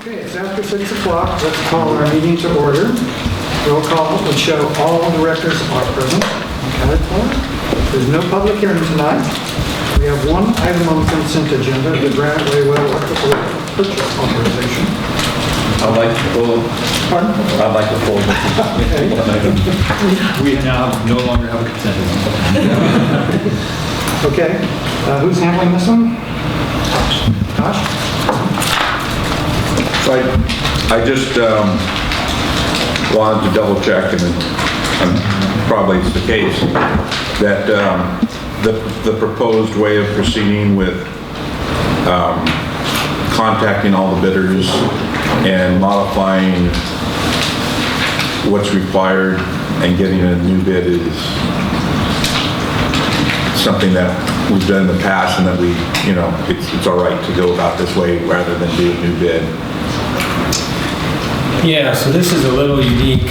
Okay, it's after 6 o'clock. Let's call our meeting to order. Roll call would show all directors are present and accounted for. There's no public hearing tonight. We have one item on the consent agenda, the Bradway Well Electrical Purchase Authorization. I'd like to pull. Pardon? I'd like to pull. We now no longer have a consent agenda. Okay, who's handling this one? Josh? So I just wanted to double check, and probably it's the case, that the proposed way of proceeding with contacting all the bidders and modifying what's required and getting a new bid is something that we've done in the past, and that we, it's all right to go about this way rather than do a new bid. Yeah, so this is a little unique.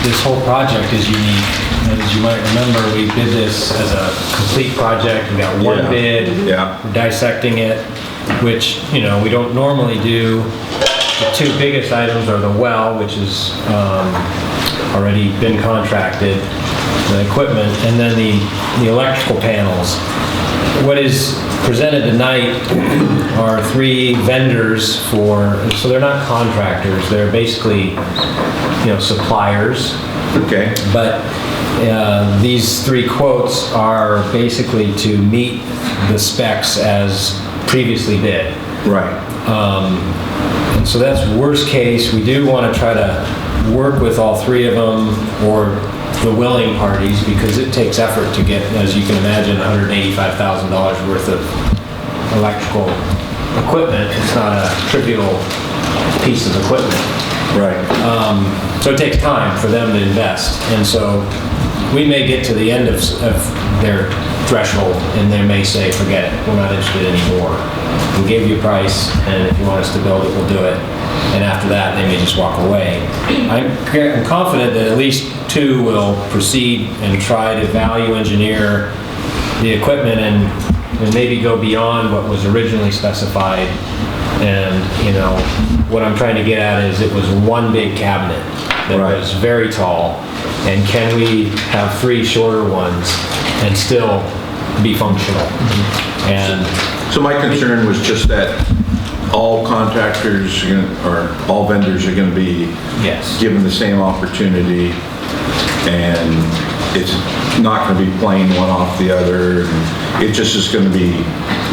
This whole project is unique. As you might remember, we bid this as a complete project. We got one bid. Yeah. We're dissecting it, which, we don't normally do. The two biggest items are the well, which is already been contracted, the equipment, and then the electrical panels. What is presented tonight are three vendors so they're not contractors, they're basically, suppliers. Okay. But these three quotes are basically to meet the specs as previously bid. Right. And so that's worst case. We do want to try to work with all three of them, or the willing parties, because it takes effort to get, as you can imagine, $185,000 worth of electrical equipment. It's not a trivial piece of equipment. Right. So it takes time for them to invest. And so we may get to the end of their threshold, and they may say, forget it, we're not interested anymore. We gave you a price, and if you want us to build it, we'll do it. And after that, they may just walk away. I'm confident that at least two will proceed and try to value engineer the equipment and maybe go beyond what was originally specified. And, what I'm trying to get at is it was one big cabinet that was very tall. And can we have three shorter ones and still be functional? And So my concern was just that all contractors or all vendors are going to be given the same opportunity, and it's not going to be playing one off the other. It just is going to be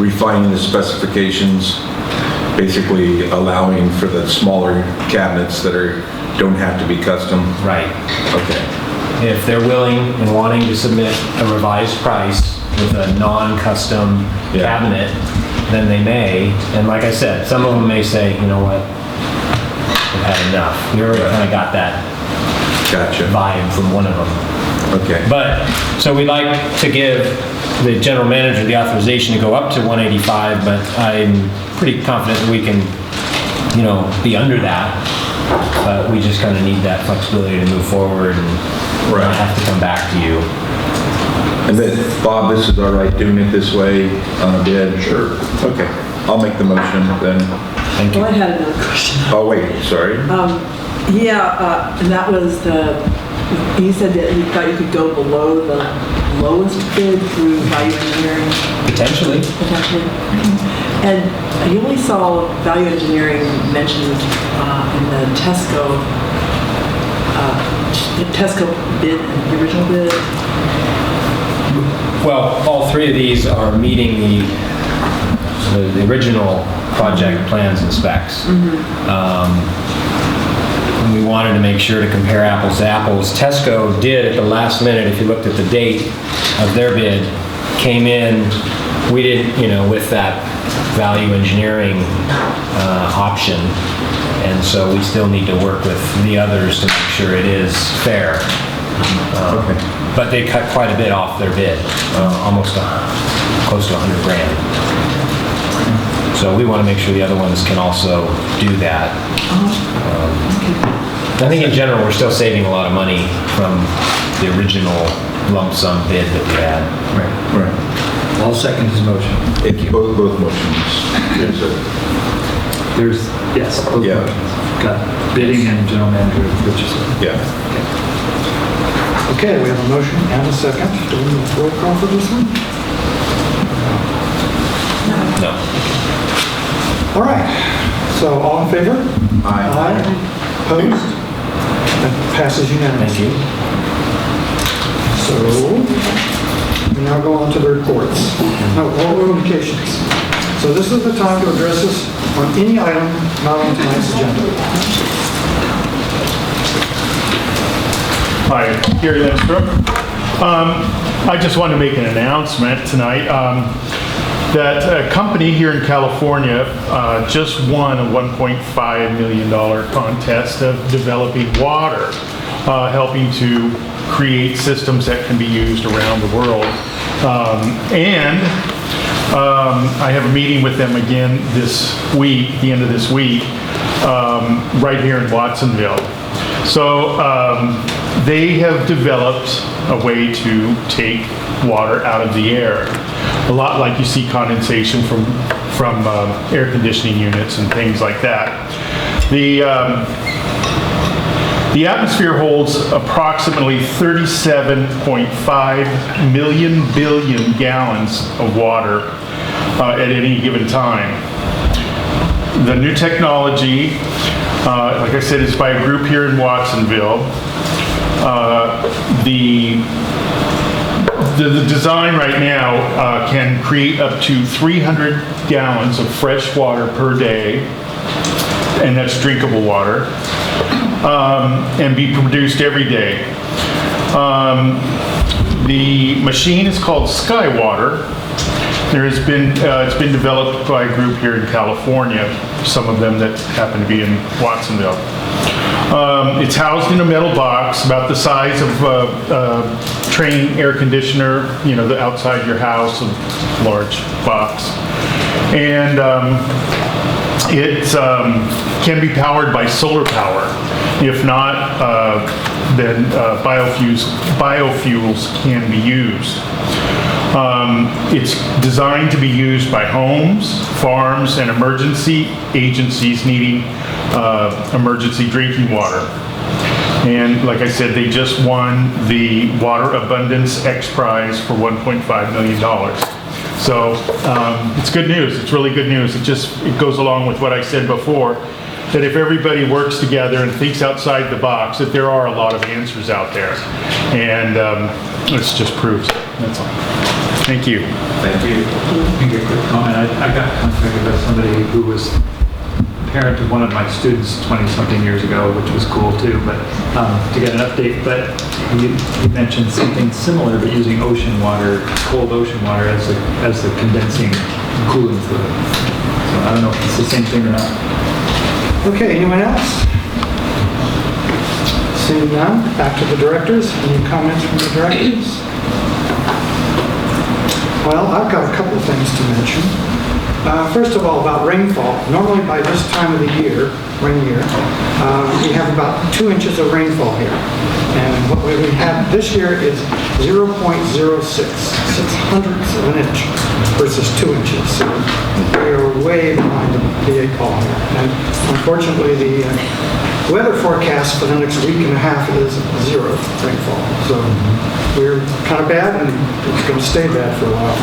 refining the specifications, basically allowing for the smaller cabinets that don't have to be custom. Right. Okay. If they're willing and wanting to submit a revised price with a non-custom cabinet, then they may. And like I said, some of them may say, you know what, I've had enough. We already kind of got that vibe from one of them. Okay. But, so we'd like to give the general manager the authorization to go up to 185, but I'm pretty confident that we can, be under that. But we just kind of need that flexibility to move forward and not have to come back to you. And then, Bob, this is all right doing it this way on a bid? Sure. Okay. I'll make the motion then. Thank you. Well, I had another question. Oh, wait, sorry. And that was you said that you thought you could go below the lowest bid through value engineering? Potentially. Potentially. And you only saw value engineering mentioned in the Tesco bid, the original bid. Well, all three of these are meeting the original project plans and specs. And we wanted to make sure to compare apples to apples. Tesco did at the last minute, if you looked at the date of their bid, came in, we didn't, with that value engineering option. And so we still need to work with the others to make sure it is fair. But they cut quite a bit off their bid, almost close to $100 grand. So we want to make sure the other ones can also do that. I think in general, we're still saving a lot of money from the original lump sum bid that we had. Right. I'll second his motion. Both motions. Yes, sir. There's, yes, both Yeah. motions. Got bidding and general manager of purchasing. Yeah. Okay, we have a motion and a second. Do we need a roll call for this one? No. All right, so all in favor? Aye. Opposed? That passes Thank unanimously. you. So, we now go on to the reports. No, all communications. So this is the time to address us on any item not on tonight's agenda. Hi, Gary Lindstrom. I just want to make an announcement tonight that a company here in California just won a $1.5 million contest of developing water, helping to create systems that can be used around the world. I have a meeting with them again this week, the end of this week, right here in Watsonville. So they have developed a way to take water out of the air, a lot like you see condensation from air conditioning units and things like that. The atmosphere holds approximately 37.5 billion gallons of water at any given time. The new technology, like I said, is by a group here in Watsonville. The design right now can create up to 300 gallons of fresh water per day, and that's drinkable water, and be produced every day. The machine is called Skywater. It's been developed by a group here in California, some of them that happen to be in Watsonville. It's housed in a metal box about the size of a train air conditioner, you know, the outside your house, a large box. And it can be powered by solar power. If not, then biofuels can be used. It's designed to be used by homes, farms, and emergency agencies needing emergency drinking water. And like I said, they just won the Water Abundance X Prize for $1.5 million. So it's good news. It's really good news. It goes along with what I said before, that if everybody works together and thinks outside the box, that there are a lot of answers out there. And this just proves it. That's all. Thank you. Thank you. Make a quick comment. I got contacted by somebody who was a parent of one of my students 20-something years ago, which was cool too, but to get an update. But you mentioned something similar, but using ocean water, cold ocean water as the condensing cooling fluid. So I don't know if it's the same thing or not. Okay, anyone else? Seeing none, back to the directors. Any comments from the directors? Well, I've got a couple of things to mention. First of all, about rainfall. Normally by this time of the year, we have about 2 inches of rainfall here. And what we have this year is 0.06, 6/100ths of an inch versus 2 inches. So we are way behind the 8 ball here. And unfortunately, the weather forecast for the next week and a half is 0 rainfall. So we're kind of bad, and it's going to stay bad for a while.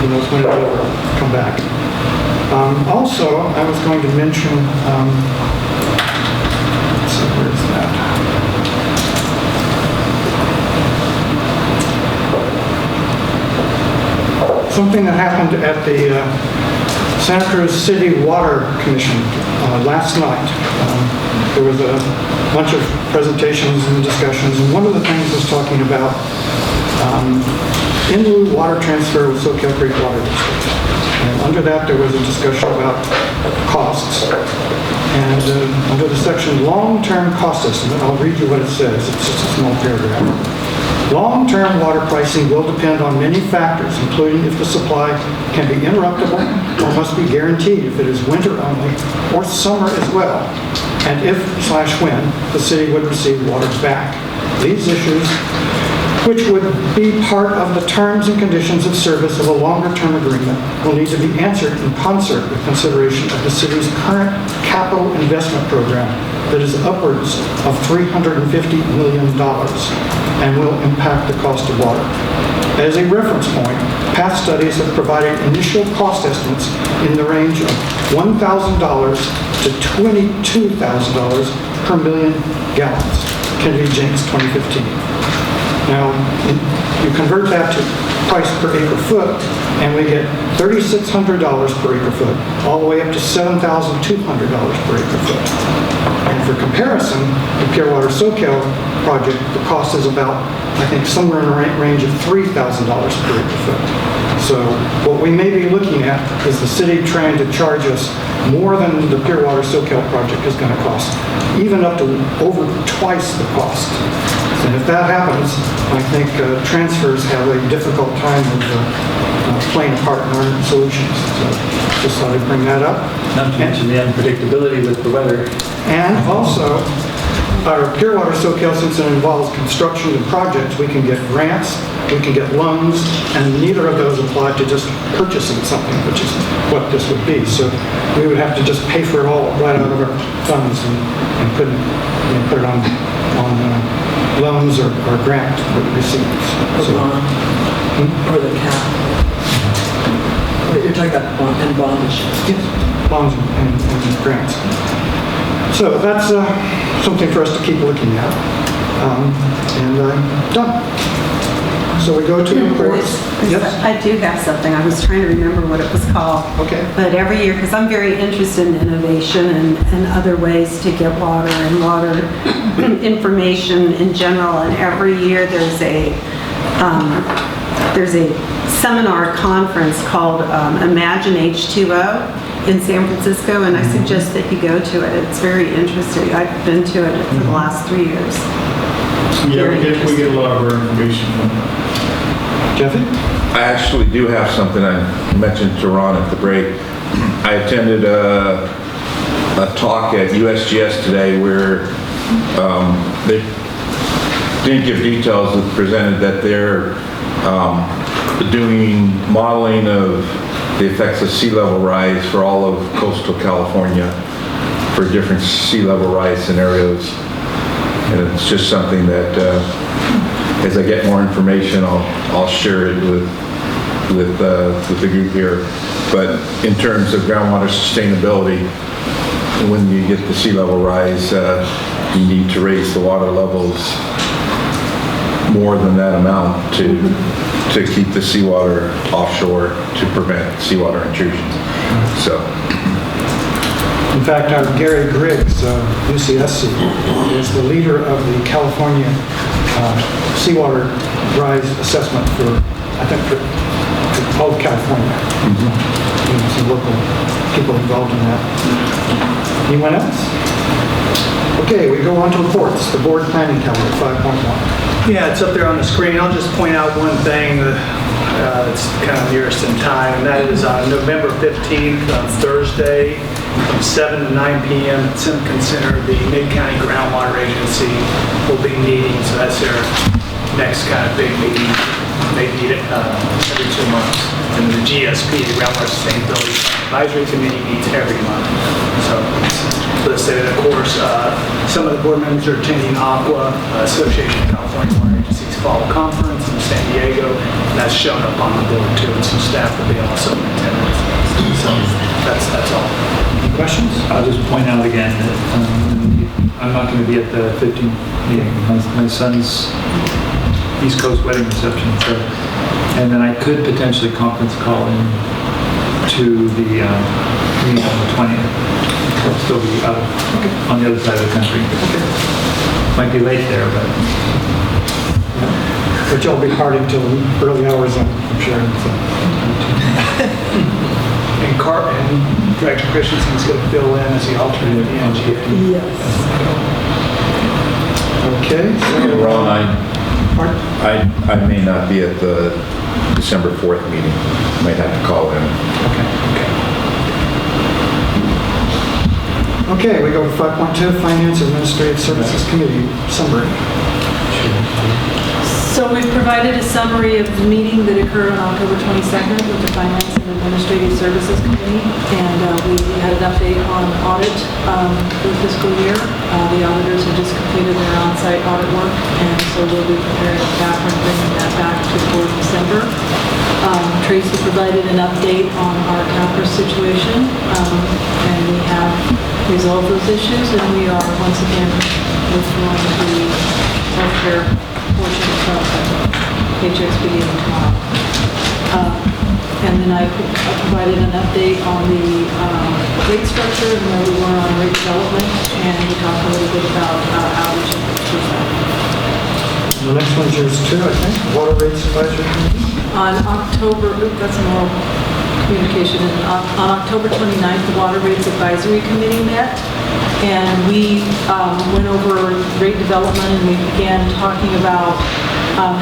Who knows when it will come back. Also, I was going to mention, let's see, where is that? Something that happened at the Santa Cruz City Water Commission last night. There was a bunch of presentations and discussions, and one of the things was talking about in lieu water transfer with Soquel Creek Water District. And under that, there was a discussion about costs. And under the section long-term cost estimate, I'll read you what it says. It's just a small paragraph. Long-term water pricing will depend on many factors, including if the supply can be interruptible or must be guaranteed if it is winter only or summer as well, and if/when the city would receive water back. These issues which would be part of the terms and conditions of service of a longer-term agreement, will need to be answered in concert with consideration of the city's current capital investment program that is upwards of $350 million and will impact the cost of water. As a reference point, past studies have provided initial cost estimates in the range of $1,000 to $22,000 per million gallons. Kennedy Jenks, 2015. Now, you convert that to price per acre foot, and we get $3,600 per acre foot, all the way up to $7,200 per acre foot. And for comparison, the Pure Water Soquel project, the cost is about, I think, somewhere in the range of $3,000 per acre foot. So what we may be looking at is the city trying to charge us more than the Pure Water Soquel project is going to cost, even up to over twice the cost. And if that happens, I think transfers have a difficult time of playing a part in our solutions. So just thought I'd bring that up. Not to mention the unpredictability with the weather. And also, our Pure Water Soquel, since it involves construction and projects, we can get grants, we can get loans, and neither of those apply to just purchasing something, which is what this would be. So we would have to just pay for it all right out of our funds and put it on loans or grant receipts. Or the cap. You're talking about bond issues. Yes, bonds and grants. So that's something for us to keep looking at. And I'm done. So we go to reports. Yes? I do have something. I was trying to remember what it was called. Okay. But every year, because I'm very interested in innovation and other ways to get water and water information in general, and every year there's a seminar conference called Imagine H2O in San Francisco, and I suggest that you go to it. It's very interesting. I've been to it for the last 3 years. Yeah, we get a lot of our information from Jeffy? I actually do have something I mentioned to Ron at the break. I attended a talk at USGS today where they didn't give details, but presented that they're doing modeling of the effects of sea level rise for all of coastal California for different sea level rise scenarios. And it's just something that as I get more information, I'll share it with the group here. But in terms of groundwater sustainability, when you get the sea level rise, you need to raise the water levels more than that amount to keep the seawater offshore to prevent seawater intrusions. So. In fact, our Gary Griggs, UCSC, is the leader of the California seawater rise assessment for, I think, for all of California. Some local people involved in that. Anyone else? Okay, we go on to reports. The board planning calendar, 5.1. Yeah, it's up there on the screen. I'll just point out one thing that's kind of nearest in time, and that is on November 15th, on Thursday, from 7 to 9 p.m. at Simpkin Center, the Mid-County Groundwater Agency will be meeting, so that's their next kind of big meeting. They meet it every 2 months. And the GSP, the Groundwater Sustainability Advisory Committee, meets every month. So listed, and of course, some of the board members are attending AQUA, Association of California Water Agencies Fall Conference in San Diego. And that's shown up on the board too, and some staff will be also in attendance. So that's all. Any questions? I'll just point out again that I'm not going to be at the 15th meeting. My son's East Coast wedding reception, so, and then I could potentially conference call in to the meeting on the 20th. I'll still be out on the other side of the country. Might be late there, but. But you'll be partying till early hours, I'm sure. And Director Christensen's going to fill in as the alternate at the NGA. Yes. Okay. So, Ron, pardon? I may not be at the December 4th meeting. Might have to call in. Okay, we go to 5.2, Finance Administrative Services Committee summary. So we've provided a summary of the meeting that occurred on October 22nd with the Finance and Administrative Services Committee, and we had an update on audit for the fiscal year. The auditors have just completed their on-site audit work, and so we'll be preparing that and bringing that back to the board in December. Tracy provided an update on our CAPRA situation, and we have resolved those issues, and we are once again withdrawing the healthcare portion of Paychecks beginning tomorrow. And then I provided an update on the rate structure and where we were on rate development, and we talked a little bit about outreach and percent. The next one's yours too, I think. Water Rates Advisory Committee. On October, that's an oral communication, on October 29th, the Water Rates Advisory Committee met, and we went over rate development, and we began talking about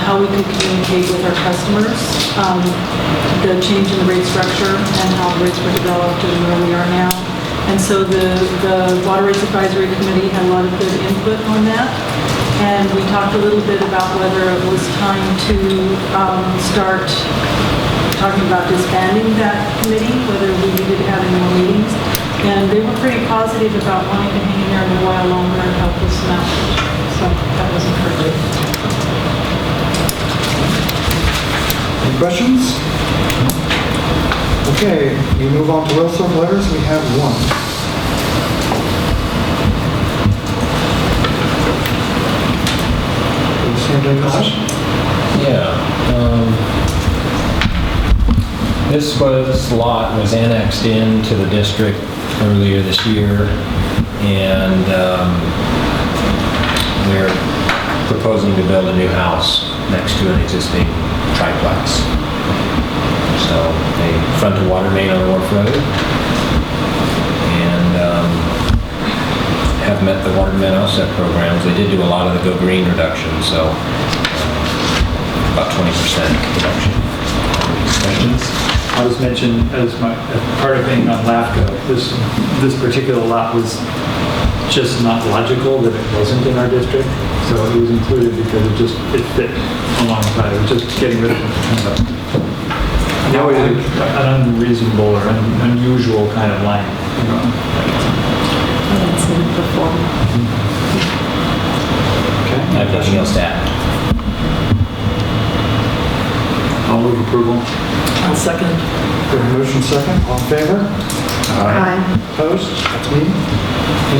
how we could communicate with our customers, the change in the rate structure and how the rates were developed and where we are now. And so the Water Rates Advisory Committee had a lot of good input on that. And we talked a little bit about whether it was time to start talking about disbanding that committee, whether we needed to have any more meetings. And they were pretty positive about wanting to hang in there a little while longer and help us out. So that was encouraging. Any questions? Okay, we move on to Wilson letters. We have one. Yeah. This lot was annexed into the district earlier this year, and they're proposing to build a new house next to an existing triplex. So they front a water main on Wharf Road, and have met the water main offset programs. They did do a lot of the Go Green reduction, so about 20% reduction. Questions? I was mentioned as part of being on LAFCO, this particular lot was just not logical that it wasn't in our district, so it was included because it fit alongside. It was just getting rid of an unreasonable or unusual kind of line. I didn't see it before. I have nothing else to add. I'll move approval. I'll second. We have a motion second. All in favor? Aye. Opposed? That's me.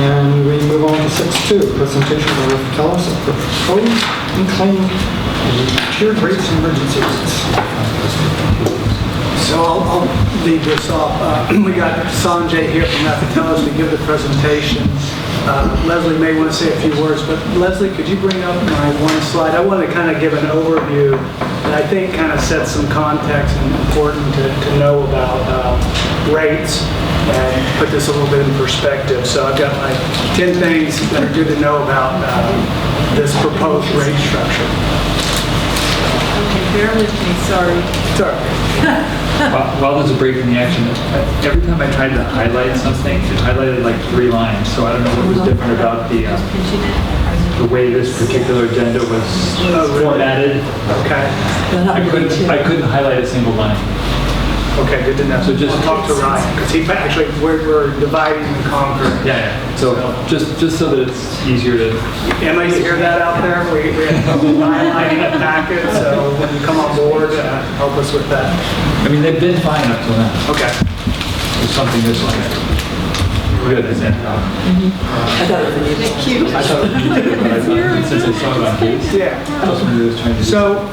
And we move on to 6.2, presentation by Rick Tellis of proposed and claim tiered rates and emergency rates. So I'll lead this off. We got Sanjay here from Rathatellis to give the presentation. Leslie may want to say a few words, but Leslie, could you bring up my one slide? I want to kind of give an overview that I think kind of sets some context and important to know about rates and put this a little bit in perspective. So I've got my 10 things that are good to know about this proposed rate structure. Okay, bear with me, sorry. Sorry. While there's a break in the action, every time I tried to highlight something, it highlighted like 3 lines. So I don't know what was different about the way this particular agenda was formatted. Okay. I couldn't highlight a single line. Okay, good to know. So just talk to Ryan, because he actually, we're dividing and conquering. Yeah. So just so that it's easier to. Emma, you hear that out there? We have highlighting a packet, so when you come on board, help us with that. I mean, they've been fine up till now. Okay. There's something this way. Good, is that? I thought it was a cute. I thought you did, but since I saw it on his. Yeah. I was trying to. So,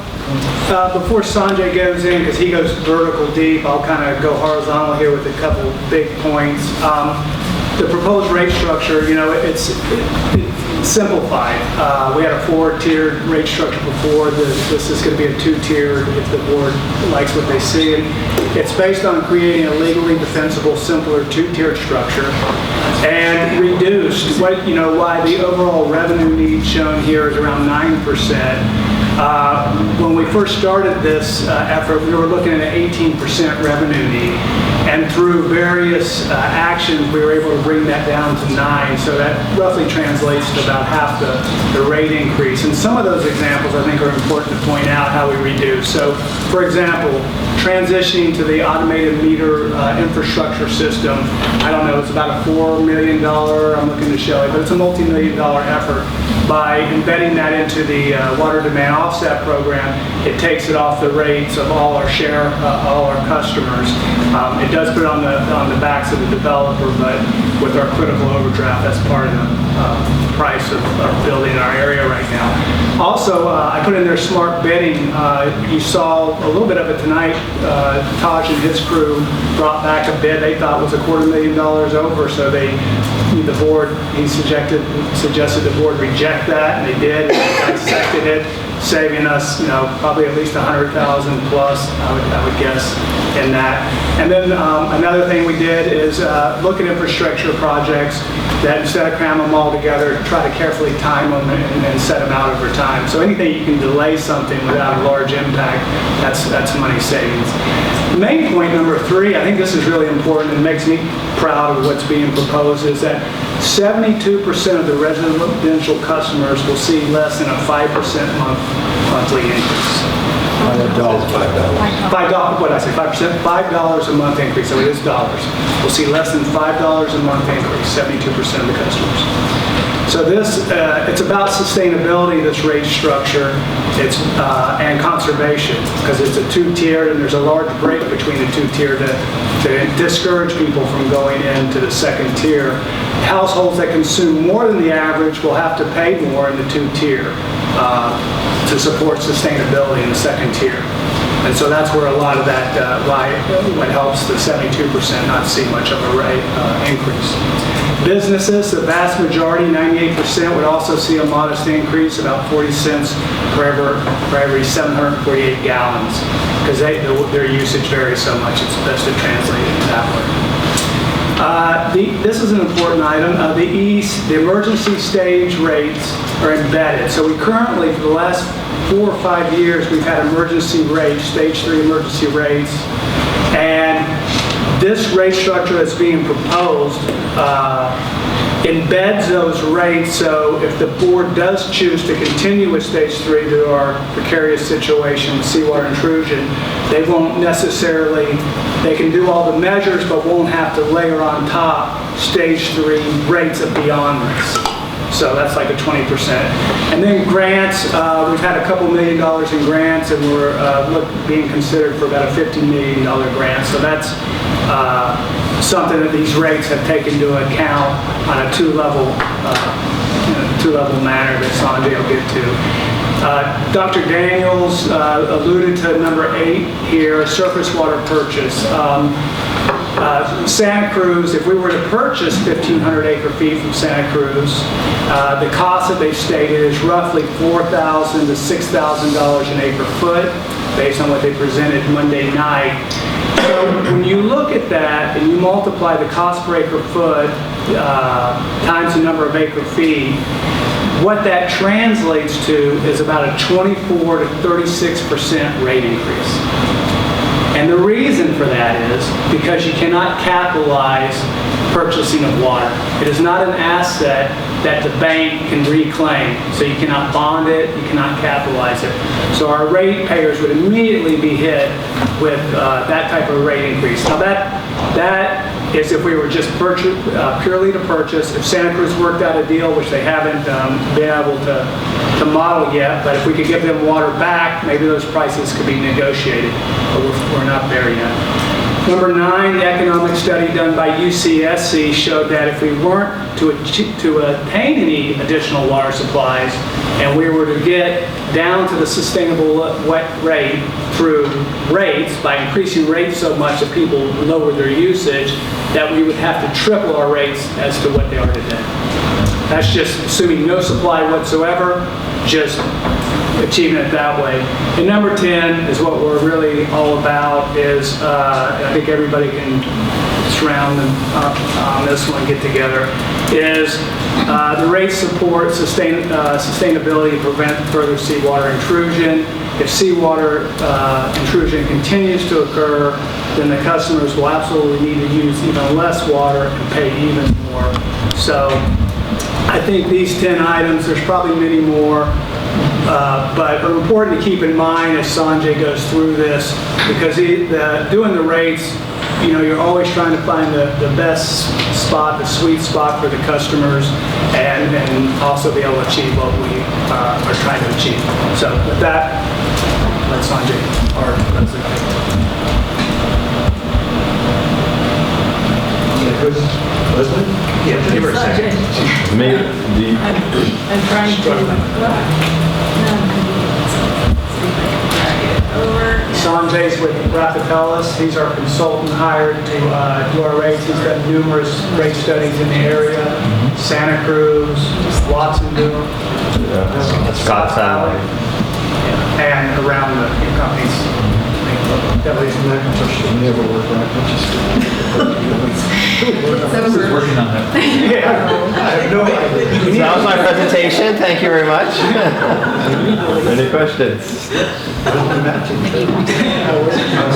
before Sanjay goes in, because he goes vertical deep, I'll kind of go horizontal here with a couple big points. The proposed rate structure, it's simplified. We had a 4-tiered rate structure before. This is going to be a 2-tier if the board likes what they see. And it's based on creating a legally defensible, simpler 2-tiered structure and reduced why the overall revenue need shown here is around 9%. When we first started this effort, we were looking at an 18% revenue need. And through various actions, we were able to bring that down to 9%. So that roughly translates to about half the rate increase. And some of those examples, I think, are important to point out how we reduce. So, for example, transitioning to the automated meter infrastructure system, I don't know, it's about a $4 million, I'm looking to Shelley, but it's a multi-million-dollar effort. By embedding that into the water demand offset program, it takes it off the rates of all our all our customers. It does put it on the backs of the developer, but with our critical overdraft, that's part of the price of building in our area right now. Also, I put in there smart bidding. You saw a little bit of it tonight. Taj and his crew brought back a bid they thought was $250,000 over, so the board, he suggested the board reject that, and they did, and they dissected it, saving us, probably at least $100,000 plus, I would guess, in that. And then another thing we did is look at infrastructure projects that instead of cramming them all together, try to carefully time them and set them out over time. So anything you can delay something without a large impact, that's money savings. Main point number 3, I think this is really important and makes me proud of what's being proposed, is that 72% of the residential customers will see less than a 5% monthly increase. $5, what did I say, 5%? $5 a month increase, so it is dollars. We'll see less than $5 a month increase, 72% of the customers. So this, it's about sustainability, this rate structure, and conservation, because it's a 2-tiered, and there's a large break between the 2-tier to discourage people from going into the second tier. Households that consume more than the average will have to pay more in the 2-tier to support sustainability in the second tier. And so that's where a lot of that, what helps the 72% not see much of a rate increase. Businesses, the vast majority, 98%, would also see a modest increase, about 40 cents for every 748 gallons, because their usage varies so much, it's best to translate it that way. This is an important item. The emergency stage rates are embedded. So we currently, for the last 4 or 5 years, we've had emergency rates, stage 3 emergency rates, and this rate structure that's being proposed embeds those rates, so if the board does choose to continue with stage 3 due to our precarious situation, seawater intrusion, they won't necessarily, they can do all the measures but won't have to layer on top stage 3 rates of beyond this. So that's like a 20%. And then grants, we've had a couple $1 million in grants, and we're being considered for about a $50 million grant. So that's something that these rates have taken into account on a two-level manner that Sanjay will get to. Dr. Daniels alluded to number 8 here, surface water purchase. Santa Cruz, if we were to purchase 1,500 acre-feet from Santa Cruz, the cost that they've stated is roughly $4,000 to $6,000 an acre-foot, based on what they presented Monday night. So when you look at that and you multiply the cost per acre-foot times the number of acre-feet, what that translates to is about a 24 to 36% rate increase. And the reason for that is because you cannot capitalize purchasing of water. It is not an asset that the bank can reclaim. So you cannot bond it, you cannot capitalize it. So our ratepayers would immediately be hit with that type of rate increase. Now that is if we were just purely to purchase. If Santa Cruz worked out a deal, which they haven't been able to model yet, but if we could give them water back, maybe those prices could be negotiated, but we're not there yet. Number 9, the economic study done by UCSC showed that if we weren't to attain any additional water supplies, and we were to get down to the sustainable wet rate through rates, by increasing rates so much that people lower their usage, that we would have to triple our rates as to what they are today. That's just assuming no supply whatsoever, just achieving it that way. And number 10 is what we're really all about, is I think everybody can surround them on this one, get together. is the rates support sustainability to prevent further seawater intrusion. If seawater intrusion continues to occur, then the customers will absolutely need to use even less water and pay even more. So I think these 10 items, there's probably many more, but are important to keep in mind as Sanjay goes through this, because doing the rates, you know, you're always trying to find the best spot, the sweet spot for the customers, and also be able to achieve what we are trying to achieve. So with that, let Sanjay, our president. Leslie? Yeah, give her a second. I'm trying to, Sanjay's with Rathatellis. He's our consultant hired to do our rates. He's done numerous rate studies in the area. Santa Cruz, Watsonville, Scott Valley. and around the companies. Ladies and gentlemen, never work He's working on that. I have no idea. So that was my presentation. Thank you very much. Any questions?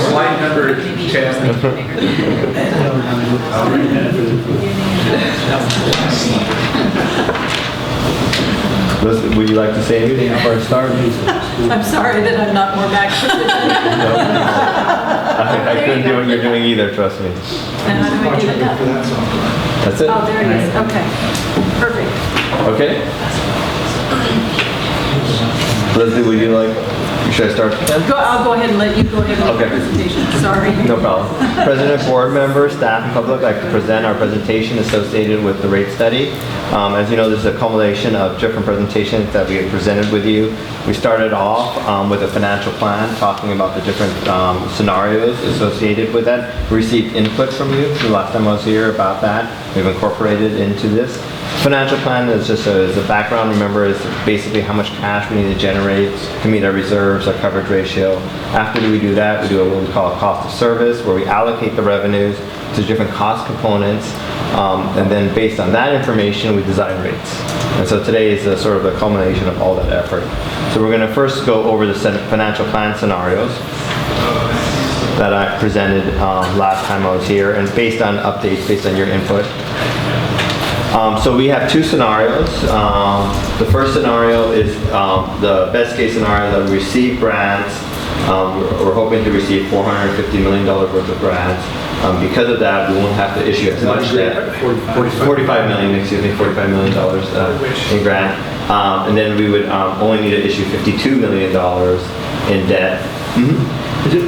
Slide number Liz, would you like to say anything before I start? I'm sorry that I'm not more back. I couldn't do what you're doing either, trust me. And how do I do that? That's it? Oh, there it is. Okay. Perfect. Okay. Leslie, would you like, should I start then? I'll go ahead and let you go ahead with Okay. the presentation. Sorry. No problem. President, board members, staff, and public, I'd like to present our presentation associated with the rate study. As you know, this is a culmination of different presentations that we have presented with you. We started off with a financial plan, talking about the different scenarios associated with that. We received input from you the last time I was here about that. We've incorporated into this. Financial plan is just as a background, remember, is basically how much cash we need to generate to meet our reserves, our coverage ratio. After we do that, we do what we call a cost of service, where we allocate the revenues to different cost components, and then based on that information, we design rates. And so today is a sort of a culmination of all that effort. So we're going to first go over the financial plan scenarios that I presented last time I was here, and based on updates, based on your input. So we have two scenarios. The first scenario is the best case scenario that we receive grants. We're hoping to receive $450 million worth of grants. Because of that, we won't have to issue as much debt. $45 million in grant. And then we would only need to issue $52 million in debt.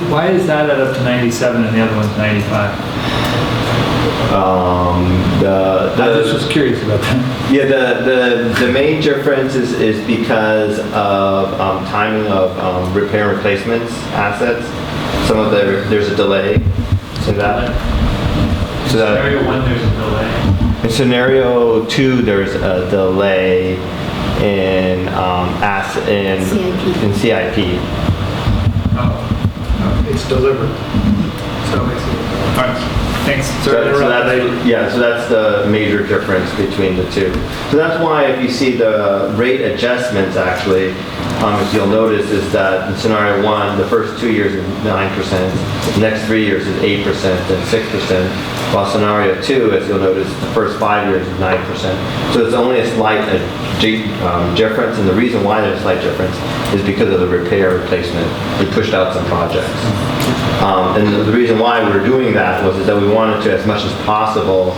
Why is that at up to 97 and the other one's 95? I was just curious about that. Yeah, the main difference is because of timing of repair and replacements assets. There's a delay in that. So Scenario 1, there's a delay. in scenario 2, there's a delay in CIP. Oh. It's delivered. So basically. All right. Thanks. So that's the major difference between the two. So that's why if you see the rate adjustments actually, if you'll notice is that in scenario 1, the first 2 years is 9%, the next 3 years is 8% and 6%, while scenario 2, as you'll notice, the first 5 years is 9%. So it's only a slight difference, and the reason why there's a slight difference is because of the repair replacement. We pushed out some projects. And the reason why we were doing that was that we wanted to, as much as possible,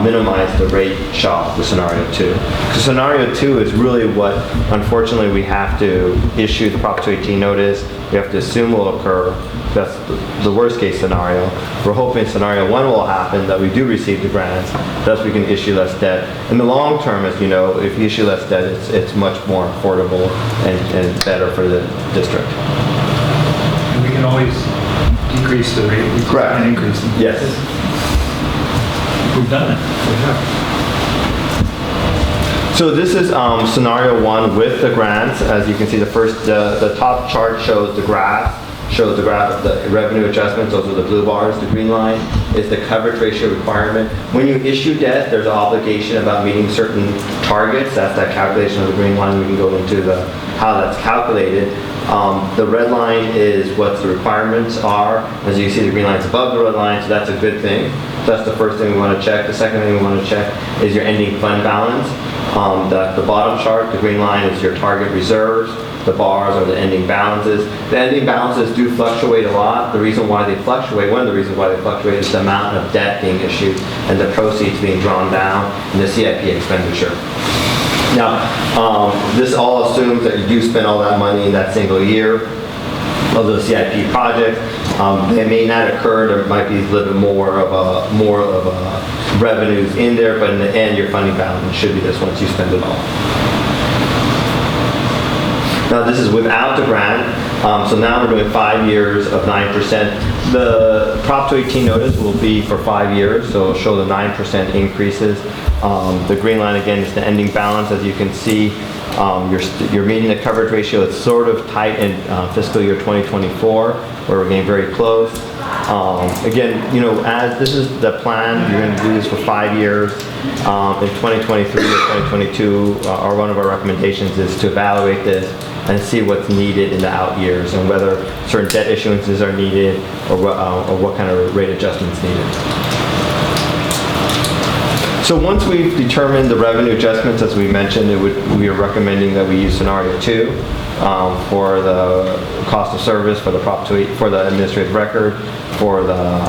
minimize the rate shock with scenario 2. So scenario 2 is really what, unfortunately, we have to issue the Prop 218 notice. We have to assume will occur. That's the worst case scenario. We're hoping scenario 1 will happen, that we do receive the grants, thus we can issue less debt. In the long term, as you know, if you issue less debt, it's much more affordable and better for the district. And we can always decrease the rate. We Correct. can increase them. Yes. We've done it. So this is scenario 1 with the grants. As you can see, the top chart shows the graph shows the graph of the revenue adjustments. Those are the blue bars. The green line is the coverage ratio requirement. When you issue debt, there's an obligation about meeting certain targets. That's that calculation of the green line. We can go into how that's calculated. The red line is what the requirements are. As you can see, the green line's above the red line, so that's a good thing. So that's the first thing we want to check. The second thing we want to check is your ending fund balance. The bottom chart, the green line is your target reserves. The bars are the ending balances. The ending balances do fluctuate a lot. The reason why they fluctuate, one of the reasons why they fluctuate is the amount of debt being issued and the proceeds being drawn down in the CIP expenditure. Now, this all assumes that you do spend all that money in that single year of the CIP project. They may not occur. There might be a little bit more of a revenues in there, but in the end, your funding balance should be this once you spend it all. Now, this is without the grant. So now we're doing 5 years of 9%. The Prop 218 notice will be for 5 years, so it'll show the 9% increases. The green line again is the ending balance. As you can see, you're meeting the coverage ratio. It's sort of tight in fiscal year 2024, where we're getting very close. Again, as this is the plan, you're going to do this for 5 years. In 2023 or 2022, one of our recommendations is to evaluate this and see what's needed in the out years and whether certain debt issuances are needed or what kind of rate adjustments needed. So once we've determined the revenue adjustments, as we mentioned, we are recommending that we use scenario 2 for the cost of service, for the Prop 218, for the administrative record, for the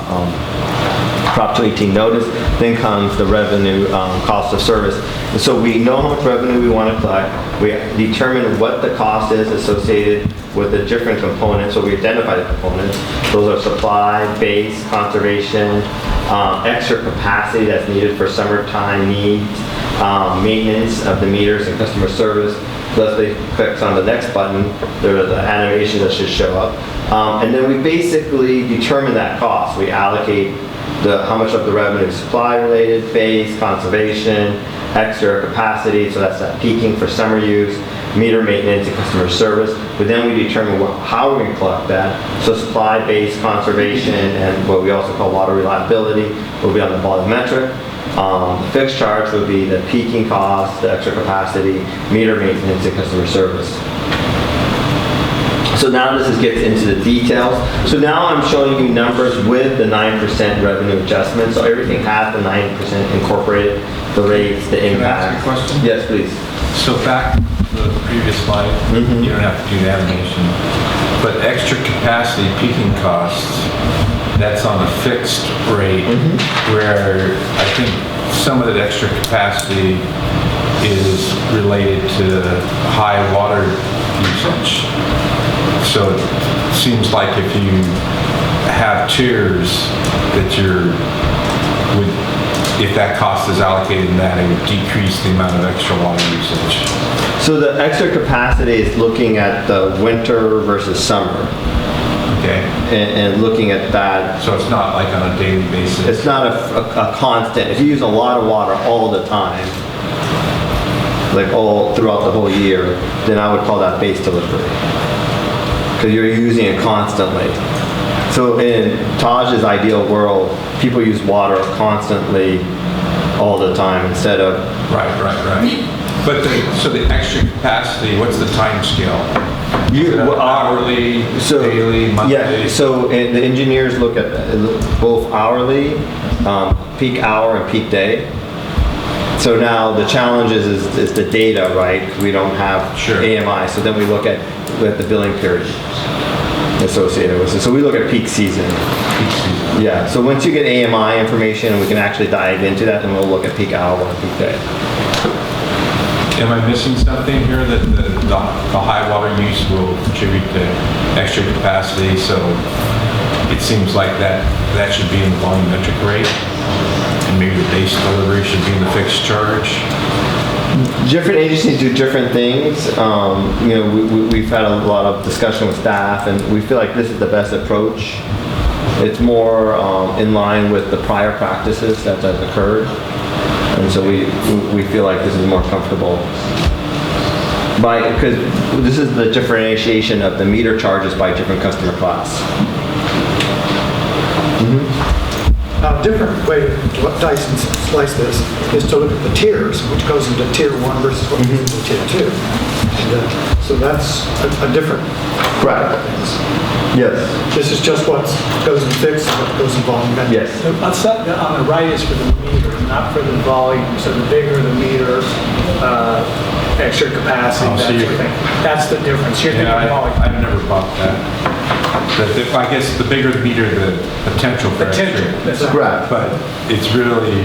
Prop 218 notice. Then comes the revenue cost of service. And so we know how much revenue we want to collect. We determine what the cost is associated with the different components. So we identify the components. Those are supply, base, conservation, extra capacity that's needed for summertime needs, maintenance of the meters and customer service. So as they click on the next button, there's the animation that should show up. And then we basically determine that cost. We allocate how much of the revenue is supply related, base, conservation, extra capacity, so that's that peaking for summer use, meter maintenance and customer service. But then we determine how we're going to collect that. So supply, base, conservation, and what we also call water reliability will be on the bottom metric. The fixed charge would be the peaking cost, the extra capacity, meter maintenance, and customer service. So now this gets into the details. So now I'm showing you numbers with the 9% revenue adjustment. So everything has the 9% incorporated, the rates, the impact. Can I ask you a question? Yes, please. So back to the previous slide, you don't have to do the animation, but extra capacity peaking costs, that's on a fixed rate, where I think some of that extra capacity is related to high water usage. So it seems like if you have tiers that if that cost is allocated in that, it would decrease the amount of extra water usage. So the extra capacity is looking at the winter versus summer. Okay. And looking at that. So it's not like on a daily basis? It's not a constant. If you use a lot of water all the time, like all throughout the whole year, then I would call that base delivery. Because you're using it constantly. So in Taj's ideal world, people use water constantly all the time instead of... Right. But so the extra capacity, what's the time scale? Hourly, daily, monthly? Yeah, so the engineers look at both hourly, peak hour and peak day. So now the challenge is the data, right? We don't have AMI, so then we look at the billing period associated with it. So we look at peak season. Yeah, so once you get AMI information, we can actually dive into that, and we'll look at peak hour and peak day. Am I missing something here that the high water use will contribute to extra capacity? So it seems like that should be in the volumetric rate, and maybe the base delivery should be in the fixed charge. Different agencies do different things. We've had a lot of discussion with staff, and we feel like this is the best approach. It's more in line with the prior practices that have occurred. And so we feel like this is more comfortable. Because this is the differentiation of the meter charges by different customer class. A different way to dice and slice this is to look at the tiers, which goes into tier 1 versus what goes into tier 2. And, so that's a different. Correct. Yes. This is just what goes in fixed and what goes in volume. Yes. On the right is for the meter, not for the volume. So the bigger the meter, extra capacity, that sort of thing. That's the difference. You're thinking volume. I've never bought that. I guess the bigger the meter, the potential for Potential. extra. That's right. Correct. But it's really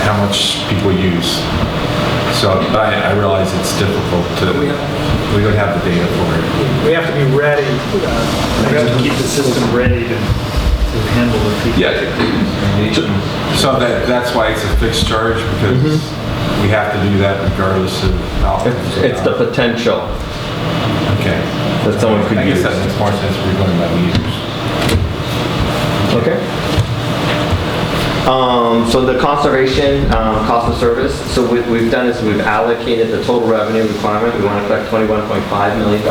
how much people use. So I realize it's difficult to, we don't have the data for it. We have to be ready. We have to keep the system ready to handle the peak. Yeah. So that's why it's a fixed charge, because we have to do that regardless of how. It's the potential Okay. that someone could I guess use. that makes more sense if we're going by meters. Okay. So the conservation, cost of service, so what we've done is we've allocated the total revenue requirement. We want to collect $21.5 million.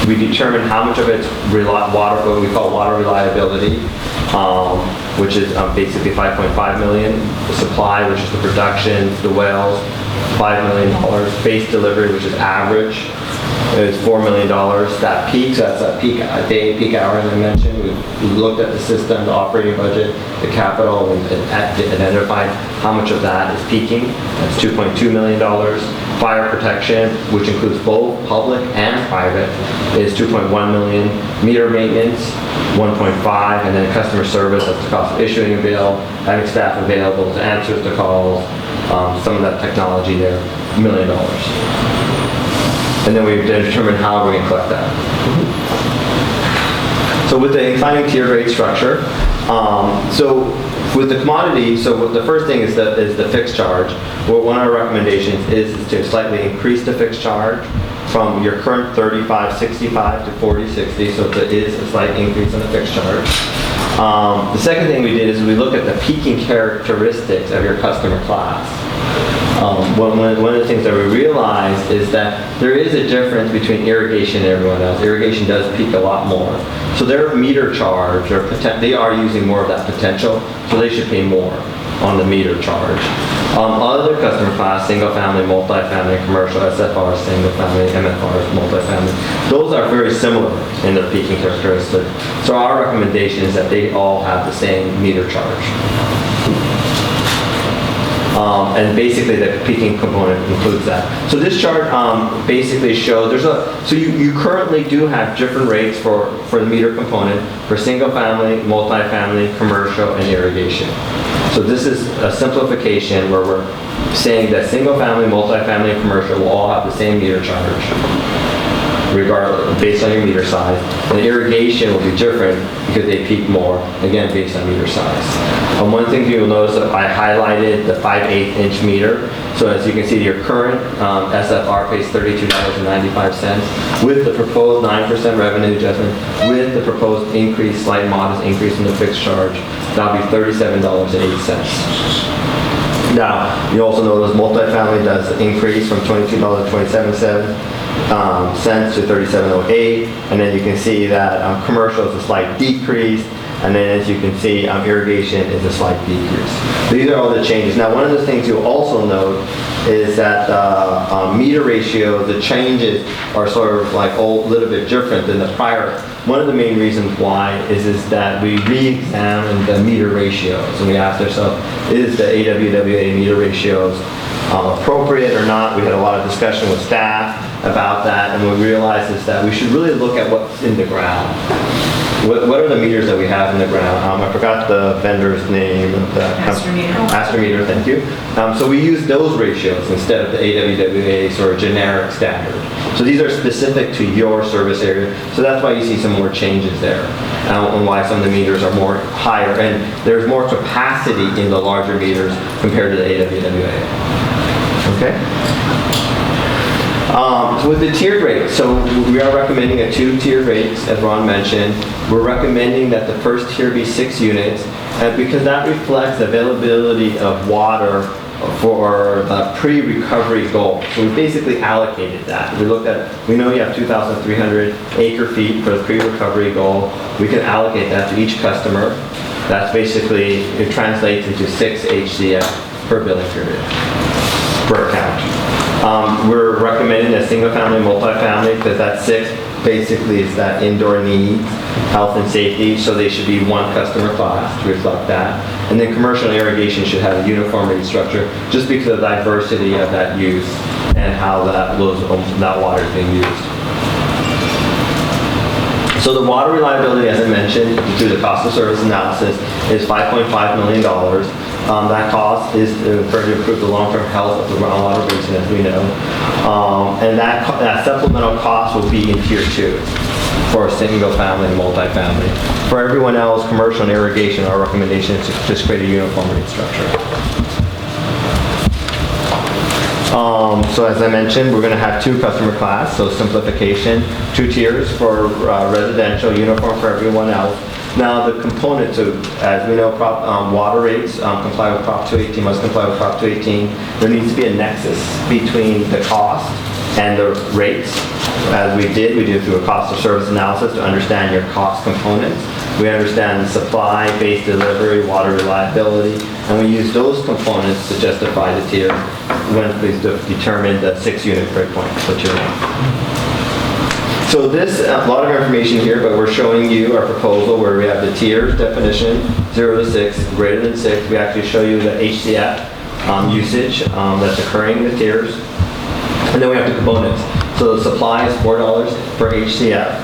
We determine how much of it's water, what we call water reliability, which is basically $5.5 million. The supply, which is the production, the wells, $5 million. Base delivery, which is average, is $4 million. That peak, so that's that peak day, peak hour as I mentioned. We looked at the system, the operating budget, the capital, and identified how much of that is peaking. That's $2.2 million. Fire protection, which includes both public and private, is $2.1 million. Meter maintenance, $1.5, and then customer service, that's the cost of issuing a bill, having staff available to answer the calls, some of that technology there, $1 million. And then we determine how we're going to collect that. So with the inclining tier rate structure, so with the commodity, so the first thing is the fixed charge. Well, one of our recommendations is to slightly increase the fixed charge from your current 35.65 to 40.60, so there is a slight increase in the fixed charge. The second thing we did is we looked at the peaking characteristics of your customer class. One of the things that we realized is that there is a difference between irrigation and everyone else. Irrigation does peak a lot more. So their meter charge, they are using more of that potential, so they should pay more on the meter charge. Other customer class, single family, multifamily, commercial, SFR, single family, MFR, multifamily, those are very similar in their peaking characteristics. So our recommendation is that they all have the same meter charge. And basically the peaking component includes that. So this chart basically shows so you currently do have different rates for the meter component for single family, multifamily, commercial, and irrigation. So this is a simplification where we're saying that single family, multifamily, and commercial will all have the same meter charge, regardless, based on your meter size. And irrigation will be different because they peak more, again, based on meter size. One thing you'll notice that I highlighted the 5/8 inch meter. So as you can see, your current SFR pays $32.95 with the proposed 9% revenue adjustment, with the proposed increase, slight modest increase in the fixed charge, that'll be $37.08. Now, you also notice multifamily does increase from $22.27 cents to $37.08, and then you can see that commercial is a slight decrease, and then as you can see, irrigation is a slight decrease. These are all the changes. Now, one of the things you'll also note is that meter ratio, the changes are sort of like a little bit different than the prior. One of the main reasons why is that we re-examined the meter ratios, and we asked ourselves, is the AWWA meter ratios appropriate or not? We had a lot of discussion with staff about that, and what we realized is that we should really look at what's in the ground. What are the meters that we have in the ground? I forgot the vendor's name. Astrometer, thank you. So we use those ratios instead of the AWWA sort of generic standard. So these are specific to your service area. So that's why you see some more changes there, and why some of the meters are more higher. And there's more capacity in the larger meters compared to the AWWA. Okay? So with the tiered rates, so we are recommending a 2-tiered rates, as Ron mentioned. We're recommending that the first tier be 6 units, because that reflects the availability of water for the pre-recovery goal. So we basically allocated that. We know you have 2,300 acre feet for the pre-recovery goal. We can allocate that to each customer. That's basically, it translates into 6 HCF per billing period, per account. We're recommending a single family, multifamily, because that 6 basically is that indoor needs, health and safety, so they should be one customer class to reflect that. And then commercial and irrigation should have a uniform rate structure just because of the diversity of that use and how that water is being used. So the water reliability, as I mentioned, through the cost of service analysis, is $5.5 million. That cost is for to improve the long-term health of the groundwater basin, as we know. And that supplemental cost will be in Tier 2 for single family and multifamily. For everyone else, commercial and irrigation, our recommendation is to just create a uniform rate structure. So as I mentioned, we're going to have 2 customer class, so simplification, 2 tiers for residential, uniform for everyone else. Now the components, so as we know, water rates comply with Prop 218, must comply with Prop 218. There needs to be a nexus between the cost and the rates. As we do through a cost of service analysis to understand your cost components. We understand the supply, base delivery, water reliability, and we use those components to justify the tier when we determine the 6-unit breakpoint for tier 1. So this, a lot of information here, but we're showing you our proposal where we have the tiers definition, 0 to 6, greater than 6. We actually show you the HCF usage that's occurring in the tiers. And then we have the components. So the supply is $4 per HCF.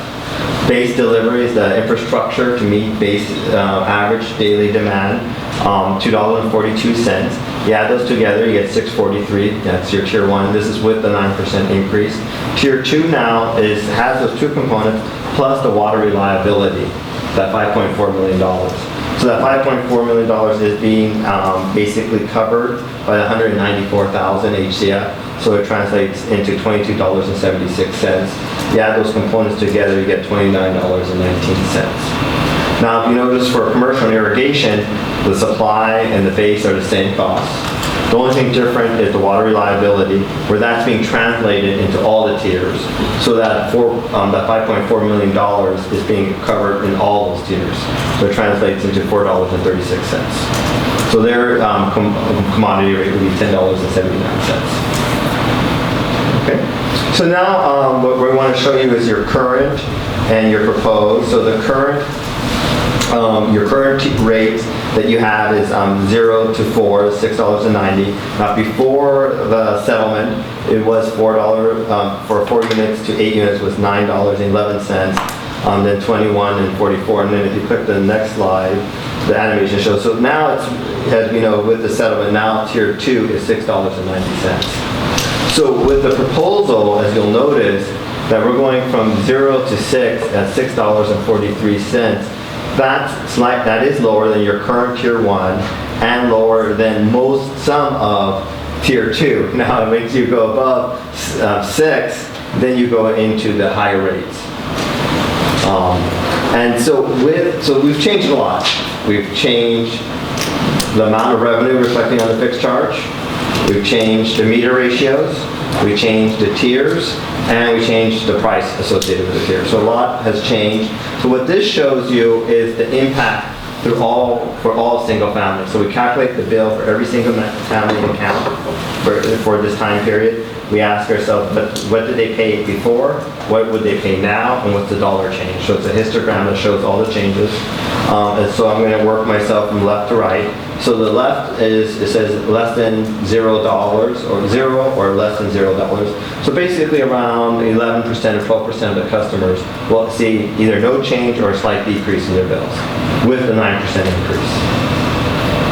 Base delivery is the infrastructure to meet base average daily demand, $2.42. You add those together, you get $6.43. That's your Tier 1. This is with the 9% increase. Tier 2 now has those 2 components plus the water reliability, that $5.4 million. So that $5.4 million is being basically covered by the 194,000 HCF. So it translates into $22.76. You add those components together, you get $29.19. Now, if you notice for commercial and irrigation, the supply and the base are the same cost. The only thing different is the water reliability, where that's being translated into all the tiers. So that $5.4 million is being covered in all those tiers. So it translates into $4.36. So their commodity rate would be $10.79. Okay. So now what we want to show you is your current and your proposed. So the current, your current rates that you have is 0 to 4, $6.90. Now before the settlement, it was $4 for 4 units to 8 units was $9.11. Then 21 and 44. And then if you click the next slide, the animation shows. So now it's, as we know, with the settlement, now Tier 2 is $6.90. So with the proposal, as you'll notice, that we're going from 0 to 6 at $6.43. That is lower than your current Tier 1 and lower than some of Tier 2. Now it makes you go above 6, then you go into the higher rates. And so we've changed a lot. We've changed the amount of revenue reflecting on the fixed charge. We've changed the meter ratios, we changed the tiers, and we changed the price associated with the tiers. So a lot has changed. So what this shows you is the impact for all single families. So we calculate the bill for every single family account for this time period. We ask ourselves, what did they pay before? What would they pay now? And what's the dollar change? So it's a histogram that shows all the changes. And so I'm going to work myself from left to right. So the left it says less than $0 or 0 or less than $0. So basically around 11% or 12% of the customers will see either no change or a slight decrease in their bills with the 9% increase.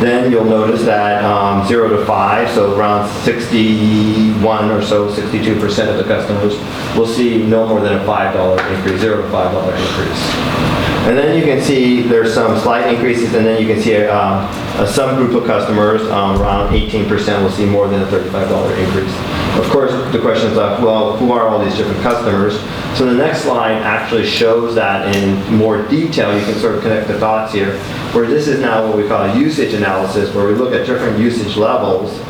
Then you'll notice that 0 to 5, so around 61 or so, 62% of the customers will see no more than a $5 increase, $0 to $5 increase. And then you can see there's some slight increases, and then you can see a subgroup of customers, around 18% will see more than a $35 increase. Of course, the question is, well, who are all these different customers? So the next slide actually shows that in more detail. You can sort of connect the dots here, where this is now what we call a usage analysis, where we look at different usage levels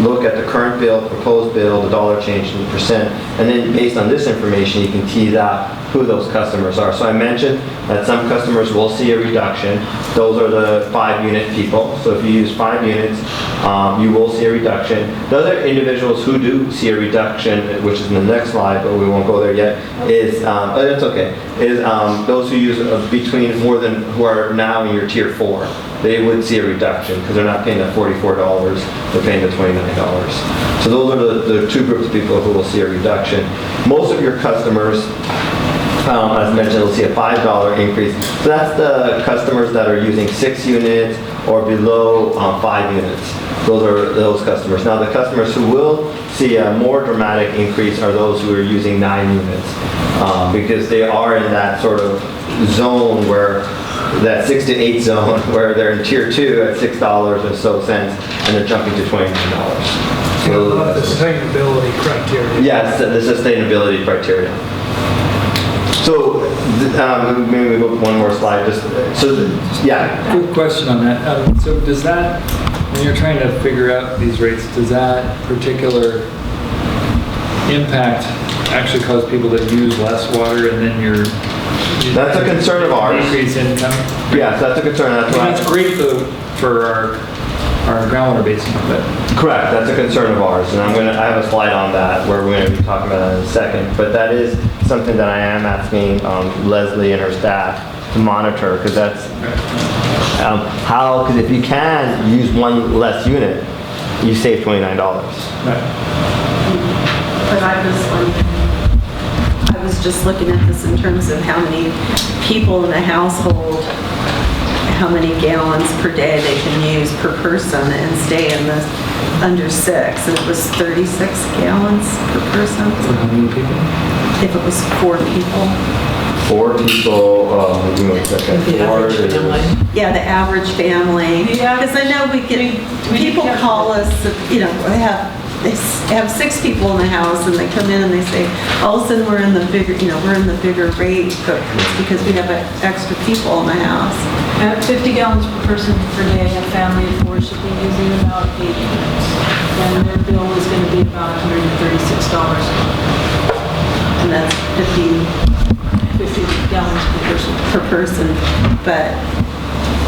look at the current bill, proposed bill, the dollar change, and the percent, and then based on this information, you can tease out who those customers are. So I mentioned that some customers will see a reduction. Those are the 5-unit people. So if you use 5 units, you will see a reduction. The other individuals who do see a reduction, which is in the next slide, but we won't go there yet, is, that's okay, is those who use between more than, who are now in your tier 4. They would see a reduction because they're not paying the $44, they're paying the $29. So those are the 2 groups of people who will see a reduction. Most of your customers, as mentioned, will see a $5 increase. So that's the customers that are using 6 units or below 5 units. Those are those customers. Now the customers who will see a more dramatic increase are those who are using 9 units because they are in that sort of zone where that 6 to 8 zone where they're in tier 2 at $6 or so cents and they're jumping to $29. So The sustainability criteria. yes, the sustainability criteria. So maybe we go one more slide. Yeah. Quick question on that. So does that, when you're trying to figure out these rates, does that particular impact actually cause people to use less water and then you're... That's a concern of ours. Increase income? Yes, that's a concern. That's great for our groundwater basin, but... Correct, that's a concern of ours, and I have a slide on that where we're going to be talking about that in a second. But that is something that I am asking Leslie and her staff to monitor, because that's because if you can use one less unit, you save $29. Right. But I was just looking at this in terms of how many people in the household, how many gallons per day they can use per person and stay in the under 6. It was 36 gallons per person. For how many people? If it was 4 people. 4 people, give me 1 second. Yeah, the average family. Yeah. Because I know we get, people call us, you know, they have 6 people in the house and they come in and they say, all of a sudden we're in the bigger, you know, we're in the bigger rate, but it's because we have extra people in the house. At 50 gallons per person per day, a family of 4 should be using about 8 units. And their bill is going to be about $136. And that's 50 gallons per person. per person, but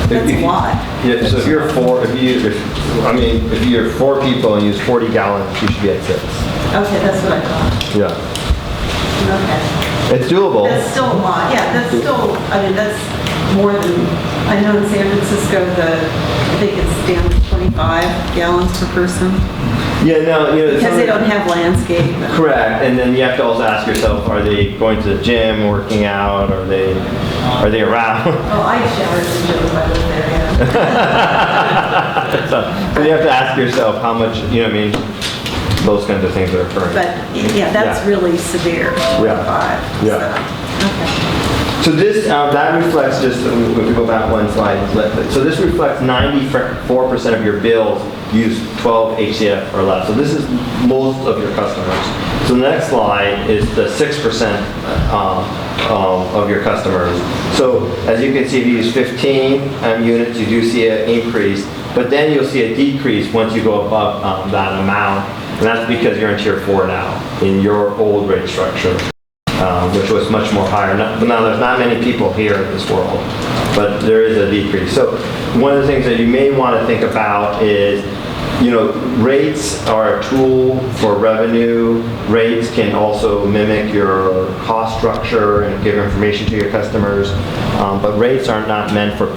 that's a lot. Yeah, so if you're 4, if you're 4 people and use 40 gallons, you should be at 6. Okay, that's what I thought. Yeah. Okay. It's doable. That's still a lot. Yeah, that's still, I mean, that's more than, I know in San Francisco, I think it's down to 25 gallons per person. Yeah, no, you know, Because they don't have landscape. correct, and then you have to also ask yourself, are they going to the gym, working out, are they around? Oh, I showered in the gym if I lived there, yeah. So you have to ask yourself how much, you know what I mean, those kinds of things are occurring. But, yeah, that's Yeah. really severe, 25. Yeah. So, okay. So this, that reflects just, if we go back 1 slide, so this reflects 94% of your bills use 12 HCF or less. So this is most of your customers. So the next slide is the 6% of your customers. So as you can see, if you use 15 units, you do see an increase, but then you'll see a decrease once you go above that amount. And that's because you're in tier 4 now, in your old rate structure. Which was much more higher. Now there's not many people here in this world, but there is a decrease. So one of the things that you may want to think about is, you know, rates are a tool for revenue. Rates can also mimic your cost structure and give information to your customers, but rates are not meant for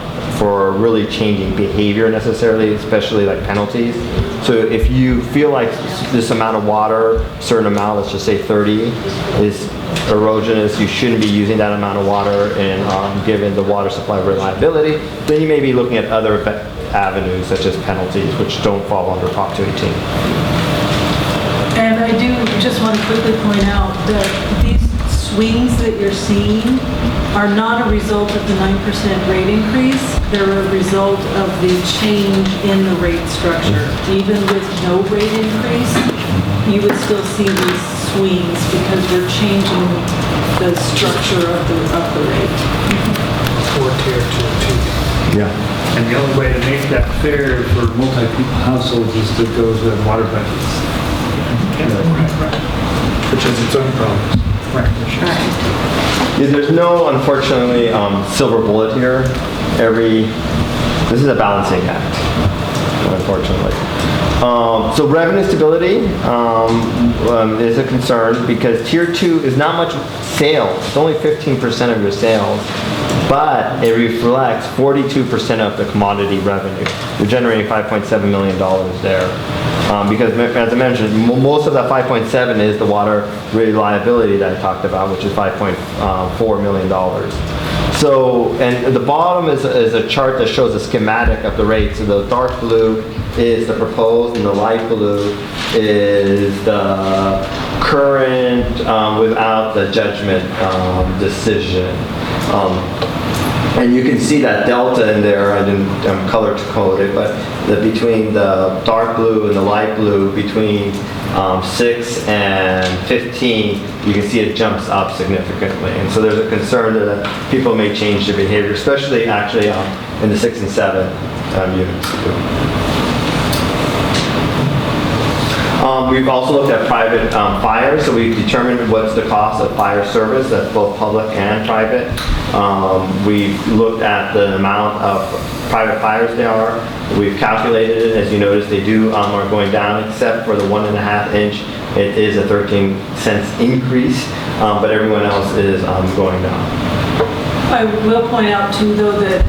really changing behavior necessarily, especially like penalties. So if you feel like this amount of water, certain amount, let's just say 30, is erogenous, you shouldn't be using that amount of water, and given the water supply reliability, then you may be looking at other avenues such as penalties, which don't fall under Prop 218. And I do just want to quickly point out that these swings that you're seeing are not a result of the 9% rate increase. They're a result of the change in the rate structure. Even with no rate increase, you would still see these swings because we're changing the structure of the rate. Or tier 2. Yeah. And the only way to make that fair for multi-people households is to go to water budgets. Which has its own problems. Yeah, there's no, unfortunately, silver bullet here. This is a balancing act, unfortunately. So revenue stability is a concern because Tier 2 is not much sales. It's only 15% of your sales, but it reflects 42% of the commodity revenue. You're generating $5.7 million there. Because as I mentioned, most of that 5.7 is the water reliability that I talked about, which is $5.4 million. So, and the bottom is a chart that shows a schematic of the rate. So the dark blue is the proposed and the light blue is the current without the judgment decision. And you can see that delta in there. I didn't color to code it, but between the dark blue and the light blue, between 6 and 15, you can see it jumps up significantly. And so there's a concern that people may change their behavior, especially actually in the 6 and 7 units. We've also looked at private fire, so we've determined what's the cost of fire service, that's both public and private. We've looked at the amount of private fires there are. We've calculated it. As you notice, they are going down, except for the 1.5 inch. It is a 13 cents increase, but everyone else is going down. I will point out too, though, that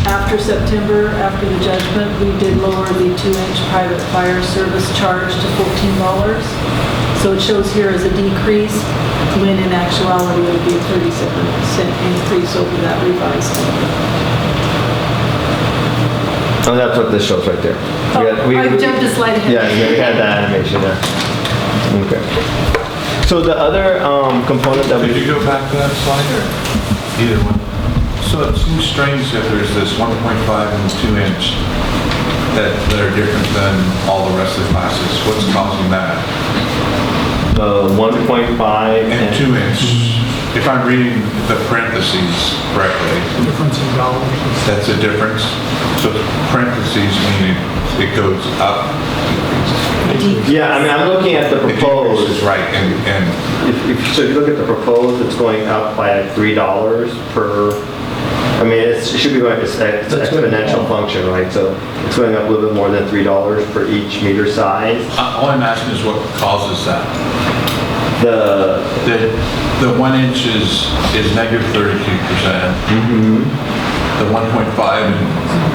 after September, after the judgment, we did lower the 2-inch private fire service charge to $14. So it shows here as a decrease, when in actuality it would be a 37% increase over that revised number. Oh, that's what this shows right there. I jumped a slide ahead. Yeah, we had that animation there. Okay. So the other component that Could you go back to that slide or either one? So it seems strange that there's this 1.5 and 2 inch that are different than all the rest of the classes. What's causing that? 1.5 And 2 inch. If I'm reading the parentheses correctly, Difference in dollars. that's a difference. So parentheses meaning it goes up. Yeah, I mean, I'm looking at the It proposed. decreases, right, and So if you look at the proposed, it's going up by like $3 per, I mean, it should be going, it's an exponential function, right? So it's going up a little bit more than $3 for each meter size. all I'm asking is what causes that? The, The 1 inch is negative 32%. The 1.5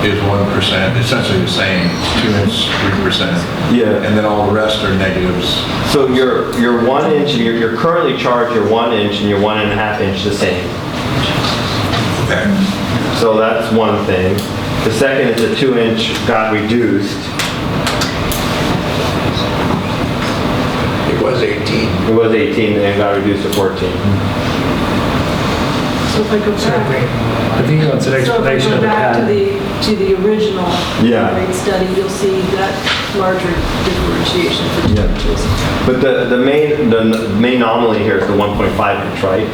is 1%, essentially the same, 2 inch, 3%. Yeah. And then all the rest are negatives. so your 1 inch, and you're currently charged your 1 inch and your 1.5 inch the same. Okay. So that's one thing. The second is the 2 inch got reduced. It was 18. It was 18 and got reduced to 14. So if I go back. I think that's an explanation of the back to pattern. the original Yeah. rate study, you'll see that larger differentiation for two inches. But the main anomaly here is the 1.5 inch, right?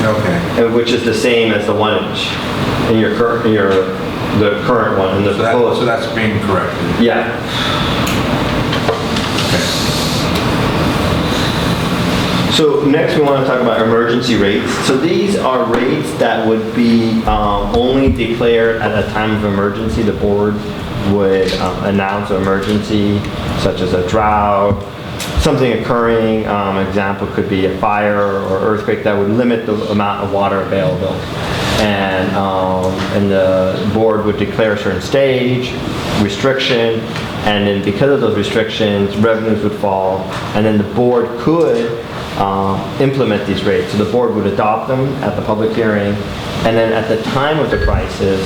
Okay. Which is the same as the 1 inch in the current one in the So proposed. that's being corrected. Yeah. So next we want to talk about emergency rates. So these are rates that would be only declared at a time of emergency. The board would announce an emergency, such as a drought, something occurring. Example could be a fire or earthquake that would limit the amount of water available. And the board would declare a certain stage, restriction, and then because of those restrictions, revenues would fall, and then the board could implement these rates. So the board would adopt them at the public hearing, and then at the time of the crisis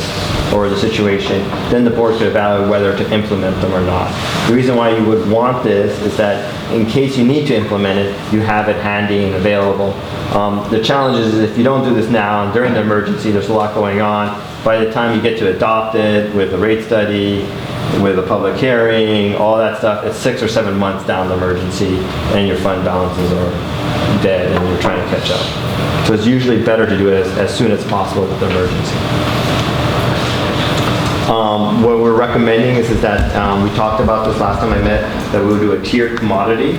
or the situation, then the board could evaluate whether to implement them or not. The reason why you would want this is that in case you need to implement it, you have it handy and available. The challenge is if you don't do this now and during the emergency, there's a lot going on. By the time you get to adopt it with a rate study, with a public hearing, all that stuff, it's 6 or 7 months down the emergency and your fund balances are dead and you're trying to catch up. So it's usually better to do it as soon as possible with the emergency. What we're recommending is that we talked about this last time I met, that we would do a tiered commodity.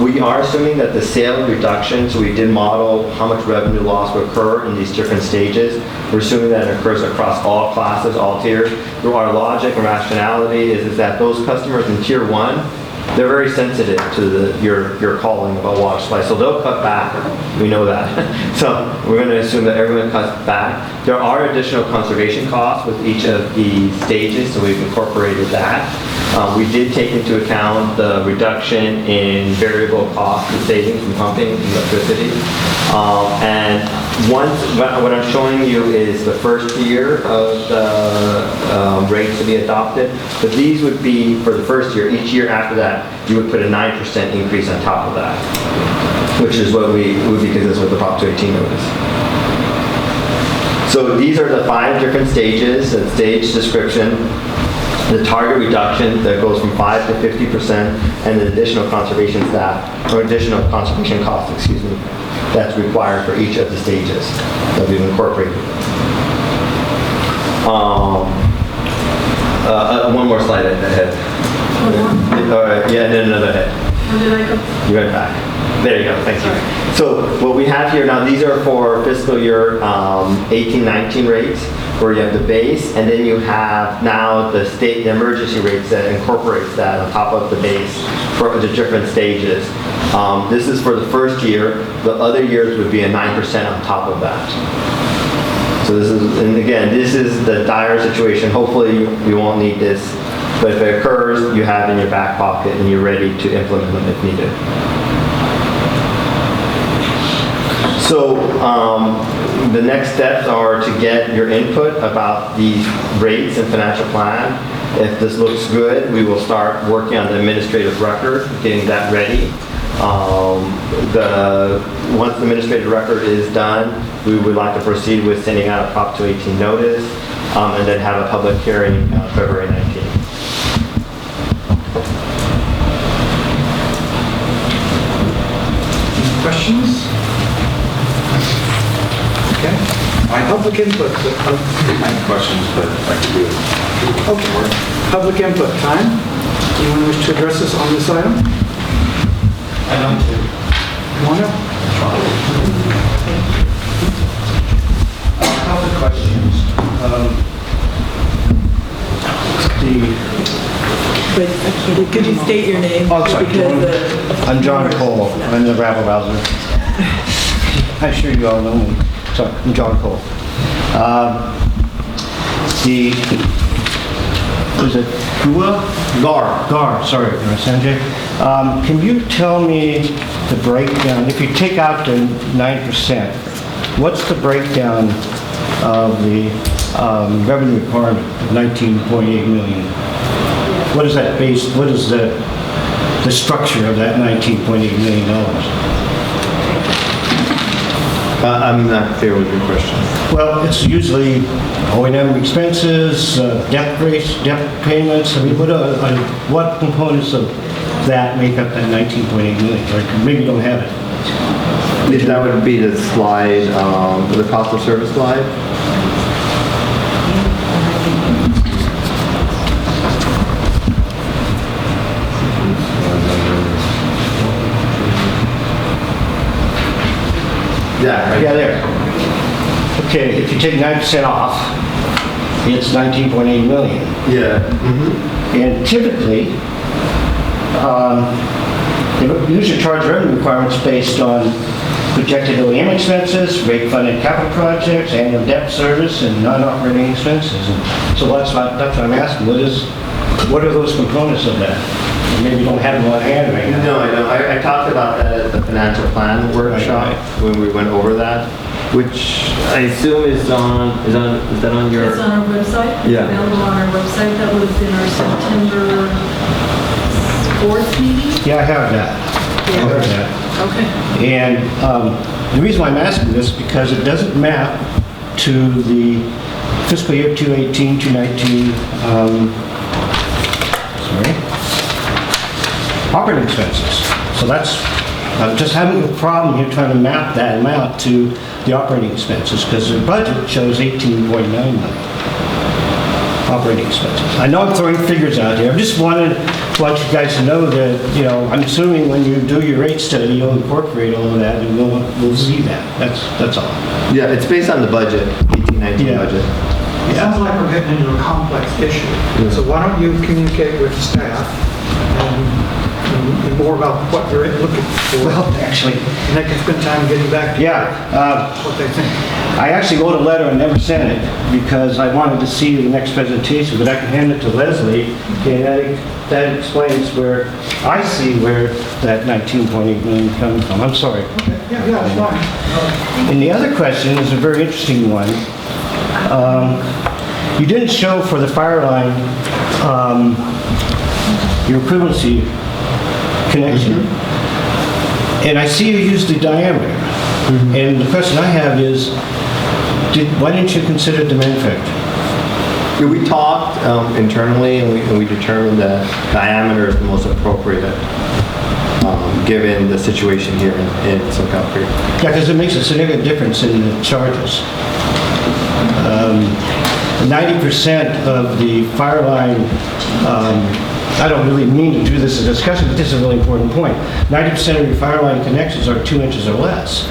We are assuming that the sale reduction, so we did model how much revenue loss will occur in these different stages. We're assuming that it occurs across all classes, all tiers. Our logic and rationality is that those customers in tier 1, they're very sensitive to your calling about water supply, so they'll cut back. We know that. So we're going to assume that everyone cuts back. There are additional conservation costs with each of the stages, so we've incorporated that. We did take into account the reduction in variable costs and savings from pumping electricity. And what I'm showing you is the first year of the rates to be adopted. But these would be for the first year. Each year after that, you would put a 9% increase on top of that, which is what we would be consistent with the Prop 218 notice. So these are the 5 different stages, the stage description, the target reduction that goes from 5 to 50%, and the additional conservation staff, or additional conservation costs, excuse me, that's required for each of the stages that we've incorporated. One more slide ahead. All right, yeah, and then another head. Where did I go? You went back. There you go, thank you. So what we have here now, these are for fiscal year 18-19 rates, where you have the base, and then you have now the emergency rates that incorporates that on top of the base for the different stages. This is for the first year. The other years would be a 9% on top of that. So this is, and again, this is the dire situation. Hopefully you won't need this, but if it occurs, you have it in your back pocket and you're ready to implement them if needed. So the next steps are to get your input about these rates and financial plan. If this looks good, we will start working on the administrative record, getting that ready. Once the administrative record is done, we would like to proceed with sending out a Prop 218 notice, and then have a public hearing February 19th. Questions? Okay. Public input. I have questions, but I can do it. Okay. Public input time. Anyone wish to address us on this item? I don't do. Come on up. A couple of questions. Could you state your name? Oh, sorry. Because I'm John Cole. I'm the rabble rouser. I'm sure you all know me. Sorry, I'm John Cole. Was it Gua? Gar, sorry, Sanjay. Can you tell me the breakdown, if you take out the 9%, what's the breakdown of the revenue requirement of 19.8 million? What is that base, what is the structure of that $19.8 million? I'm not clear with your question. Well, it's usually O&M expenses, debt payments. I mean, what components of that make up that 19.8 million? Or maybe you don't have it. That would be the slide, the cost of service slide. Yeah, right. Yeah, there. Okay, if you take 9% off, it's 19.8 million. Yeah. And typically, they usually charge revenue requirements based on projected O&M expenses, rate-funded capital projects, annual debt service, and non-operating expenses. And so that's what I'm asking. What are those components of that? Maybe you don't have them on hand right now. No, I don't. I talked about that at the financial plan workshop when we went over that, which I assume is that on your? It's on our website. Yeah. It's available on our website. That would have been our September 4th meeting. Yeah, I have that. I have that. Okay. And the reason why I'm asking this is because it doesn't map to the fiscal year 2018, 2019, operating expenses. So that's, I'm just having a problem here trying to map that amount to the operating expenses because the budget shows 18.9 million. operating expenses. I know I'm throwing figures out here. I just want you guys to know that, I'm assuming when you do your rate study, you'll incorporate all of that and we'll see that. That's all. Yeah, it's based on the budget, 18-19 budget. It sounds like we're getting into a complex issue. So why don't you communicate with staff and more about what you're looking for? Well, actually, And they can spend time getting back to you what they think. I actually wrote a letter and never sent it because I wanted to see the next presentation, but I can hand it to Leslie, and that explains where I see where that 19.8 million is coming from. I'm sorry. Okay. Yeah, that's fine. And the other question is a very interesting one. You didn't show for the fire line your equivalency connection. And I see you use the diameter. And the question I have is, why didn't you consider demand factor? Yeah, we talked internally and we determined that diameter is the most appropriate given the situation here in Soquel Creek. Yeah, because it makes a significant difference in the charges. 90% of the fire line, I don't really mean to do this as a discussion, but this is a really important point. 90% of your fire line connections are 2 inches or less.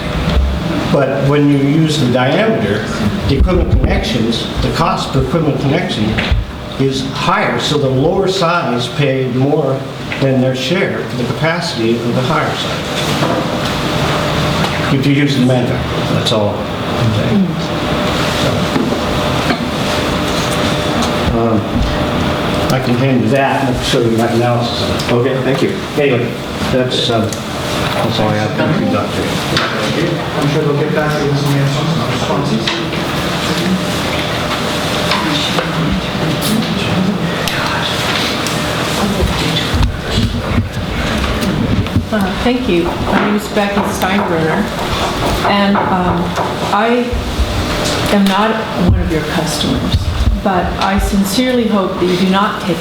But when you use the diameter, the equipment connections, the cost per equipment connection is higher, so the lower size pay more than their share for the capacity of the higher side. If you use the demand factor, that's all I'm saying. I can hand you that and show you my analysis of it. Okay, thank you. Anyway, that's all I have. Thank you, Doctor. I'm sure they'll get back to you with some answers and responses. Thank you. My name is Becky Steinbrenner, and I am not one of your customers, but I sincerely hope that you do not take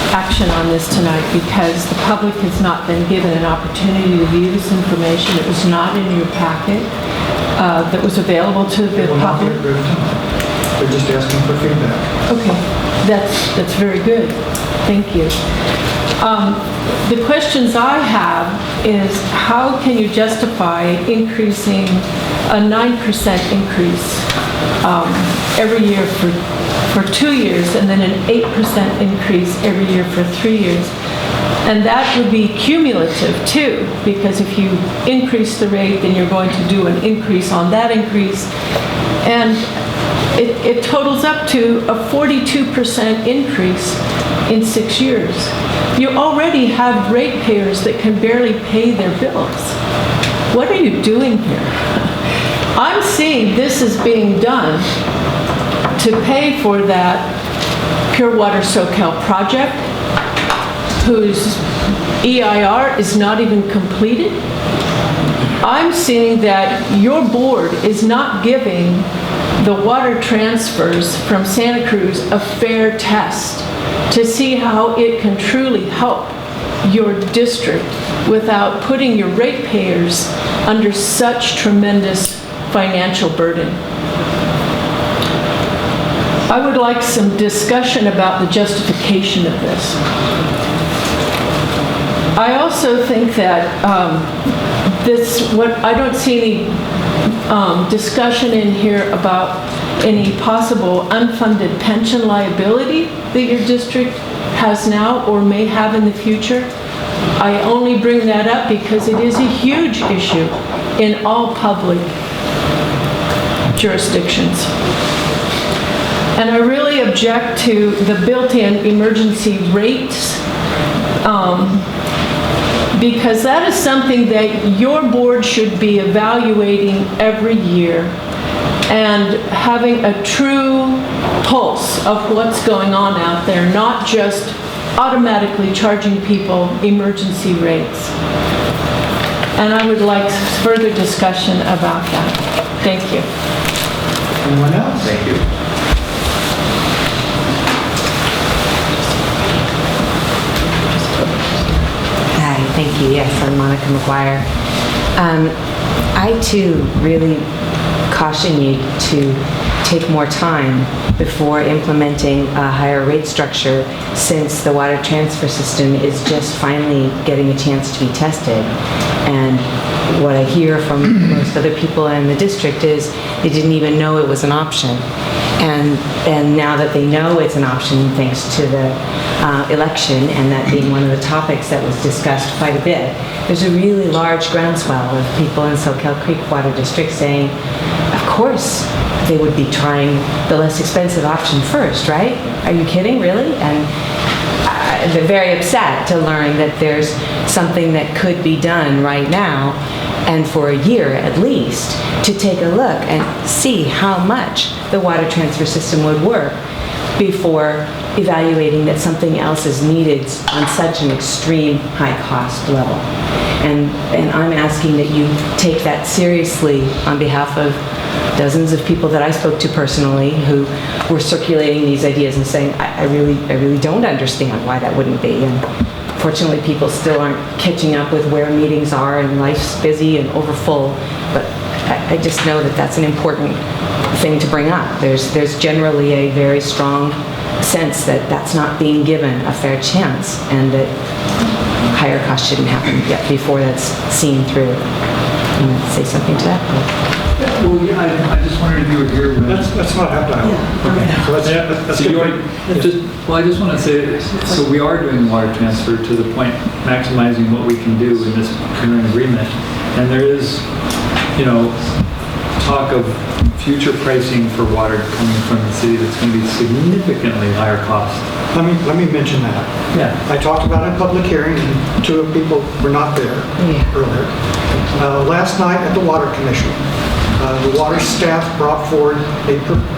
action on this tonight because the public has not been given an opportunity to view this information. It was not in your packet that was available to the Will not be public. approved tonight. They're just asking for feedback. Okay, that's very good. Thank you. The questions I have is how can you justify increasing a 9% increase every year for 2 years and then an 8% increase every year for 3 years? And that would be cumulative too, because if you increase the rate, then you're going to do an increase on that increase. And it totals up to a 42% increase in 6 years. You already have ratepayers that can barely pay their bills. What are you doing here? I'm seeing this is being done to pay for that Pure Water Soquel project, whose EIR is not even completed. I'm seeing that your board is not giving the water transfers from Santa Cruz a fair test to see how it can truly help your district without putting your ratepayers under such tremendous financial burden. I would like some discussion about the justification of this. I also think that I don't see any discussion in here about any possible unfunded pension liability that your district has now or may have in the future. I only bring that up because it is a huge issue in all public jurisdictions. And I really object to the built-in emergency rates because that is something that your board should be evaluating every year and having a true pulse of what's going on out there, not just automatically charging people emergency rates. And I would like further discussion about that. Thank you. Anyone else? Thank you. Hi, thank you. Yes, I'm Monica McGuire. I too really caution you to take more time before implementing a higher rate structure, since the water transfer system is just finally getting a chance to be tested. And what I hear from most other people in the district is they didn't even know it was an option. And now that they know it's an option, thanks to the election and that being one of the topics that was discussed quite a bit, there's a really large groundswell of people in Soquel Creek Water District saying, of course, they would be trying the less expensive option first, right? Are you kidding, really? And they're very upset to learn that there's something that could be done right now, and for a year at least, to take a look and see how much the water transfer system would work before evaluating that something else is needed on such an extreme high cost level. And I'm asking that you take that seriously on behalf of dozens of people that I spoke to personally who were circulating these ideas and saying, I really don't understand why that wouldn't be. And fortunately, people still aren't catching up with where meetings are, and life's busy and overfull. But I just know that that's an important thing to bring up. There's generally a very strong sense that that's not being given a fair chance, and that higher costs shouldn't happen yet before that's seen through. You want to say something to that? Well, yeah, I just wondered if you were here when... Let's not have dialogue. Okay, so let's So get you right. already, well, I just want to say, so we are doing water transfer to the point, maximizing what we can do in this current agreement. And there is, talk of future pricing for water coming from the city that's going to be significantly higher cost. Let me mention that. Yeah. I talked about it in public hearing, and two people were not there earlier. Last night at the Water Commission, the water staff brought forward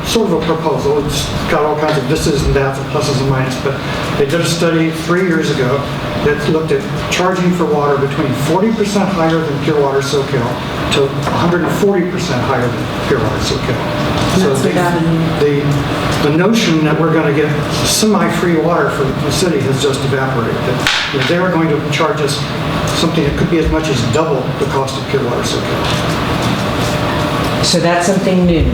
sort of a proposal. It's got all kinds of thises and that's and pluses and minuses, but they did a study 3 years ago that looked at charging for water between 40% higher than pure water Soquel to 140% higher than pure water Soquel. So the notion that we're going to get semi-free water for the city has just evaporated. That they're going to charge us something that could be as much as double the cost of pure water Soquel. So that's something new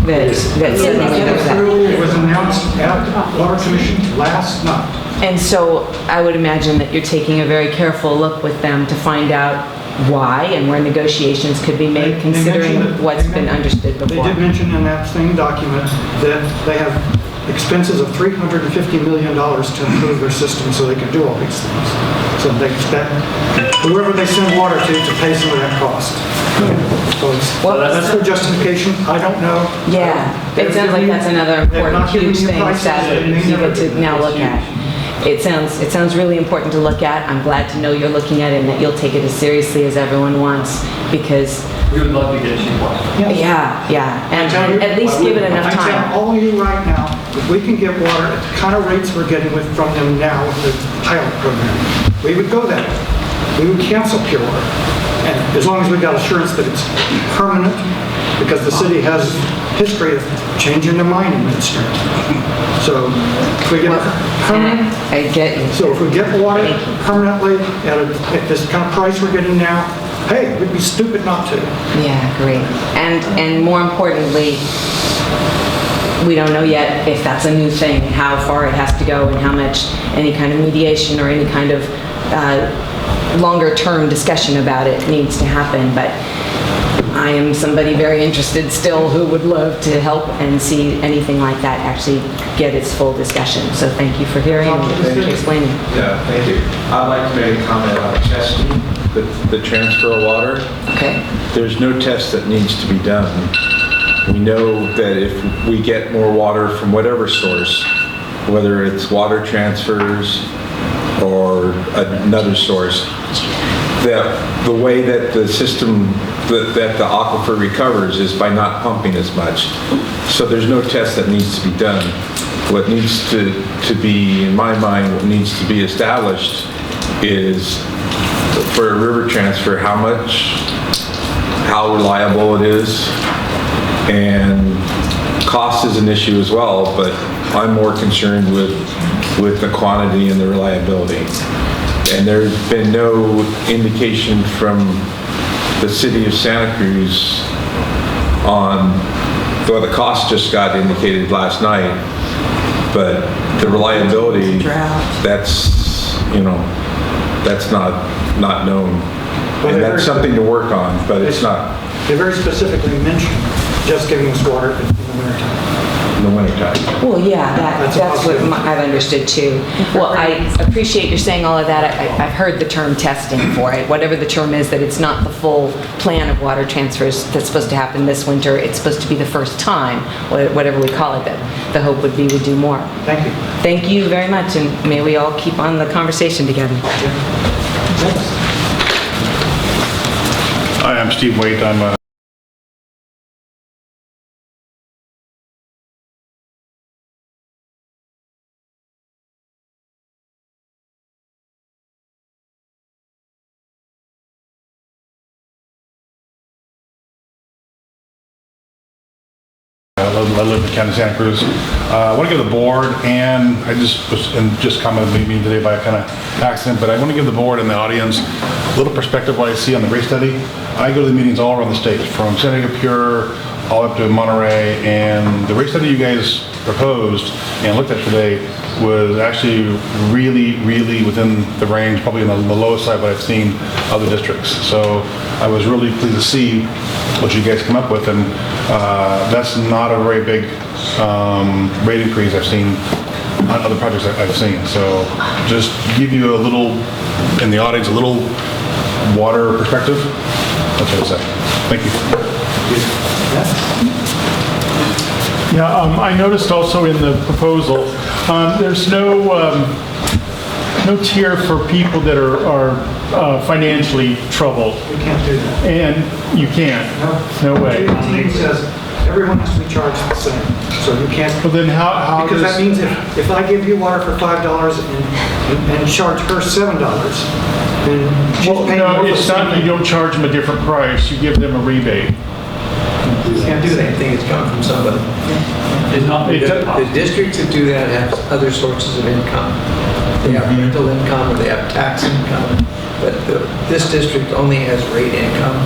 that's suddenly comes up. It was announced at the Water Commission last night. And so I would imagine that you're taking a very careful look with them to find out why and where negotiations could be made, considering what's been understood before. They did mention in that same document that they have expenses of $350 million to improve their system so they can do all these things. So they expect whoever they send water to pay some of that cost. So that's their justification. I don't know. Yeah, it sounds like that's another important, huge thing that you get to now look at. It sounds really important to look at. I'm glad to know you're looking at it and that you'll take it as seriously as everyone wants, because we would love to get cheap water. Yeah, and at least give it enough I time. tell all of you right now, if we can get water at the kind of rates we're getting from them now with the pilot program, we would go that way. We would cancel pure water. And as long as we got assurance that it's permanent, because the city has history of changing their mind in midstream. So if we get permanent, I get you. so if we get water permanently at this kind of price we're getting now, hey, we'd be stupid not to. Yeah, great. And more importantly, we don't know yet if that's a new thing, how far it has to go, and how much any kind of mediation or any kind of longer-term discussion about it needs to happen. But I am somebody very interested still who would love to help and see anything like that actually get its full discussion. So thank you for hearing and explaining. Yeah, thank you. I'd like to make a comment on testing, the transfer of water. Okay. There's no test that needs to be done. We know that if we get more water from whatever source, whether it's water transfers or another source, that the way that the system, that the aquifer recovers is by not pumping as much. So there's no test that needs to be done. What needs to be, in my mind, what needs to be established is for a river transfer, how reliable it is, and cost is an issue as well, but I'm more concerned with the quantity and the reliability. And there's been no indication from the city of Santa Cruz on well, the cost just got indicated last night, but the reliability, that's, that's not known. And that's something to work on, but it's not. They very specifically mentioned just giving us water in the wintertime. In the wintertime. Well, yeah, that's what I've understood too. Well, I appreciate you saying all of that. I've heard the term testing for it, whatever the term is, that it's not the full plan of water transfers that's supposed to happen this winter. It's supposed to be the first time, whatever we call it, that the hope would be we do more. Thank you. Thank you very much, and may we all keep on the conversation together. Next. Hi, I'm Steve Waite. I'm I live in the county of Santa Cruz. I want to give the board, and I just commented on the meeting today by a kind of accident, but I want to give the board and the audience a little perspective of what I see on the rate study. I go to the meetings all around the state, from San Diego Pure all up to Monterey, and the rate study you guys proposed and looked at today was actually really, really within the range, probably on the lowest side what I've seen other districts. So I was really pleased to see what you guys come up with, and that's not a very big rate increase I've seen on other projects I've seen. So just give you a little, in the audience, a little water perspective. That's what I say. Thank you. Yeah, I noticed also in the proposal, there's no tier for people that are financially troubled. We can't do that. And you can't? No way. The team says everyone has to be charged the same, so you can't. Well, then how Because that means if I give you water for $5 and charge her $7, then she's paying more for it's not, you don't charge them a different price, you give them a rebate. You can't do that. Anything that's coming from somebody. The districts that do that have other sources of income. They have rental income or they have tax income. But this district only has rate income.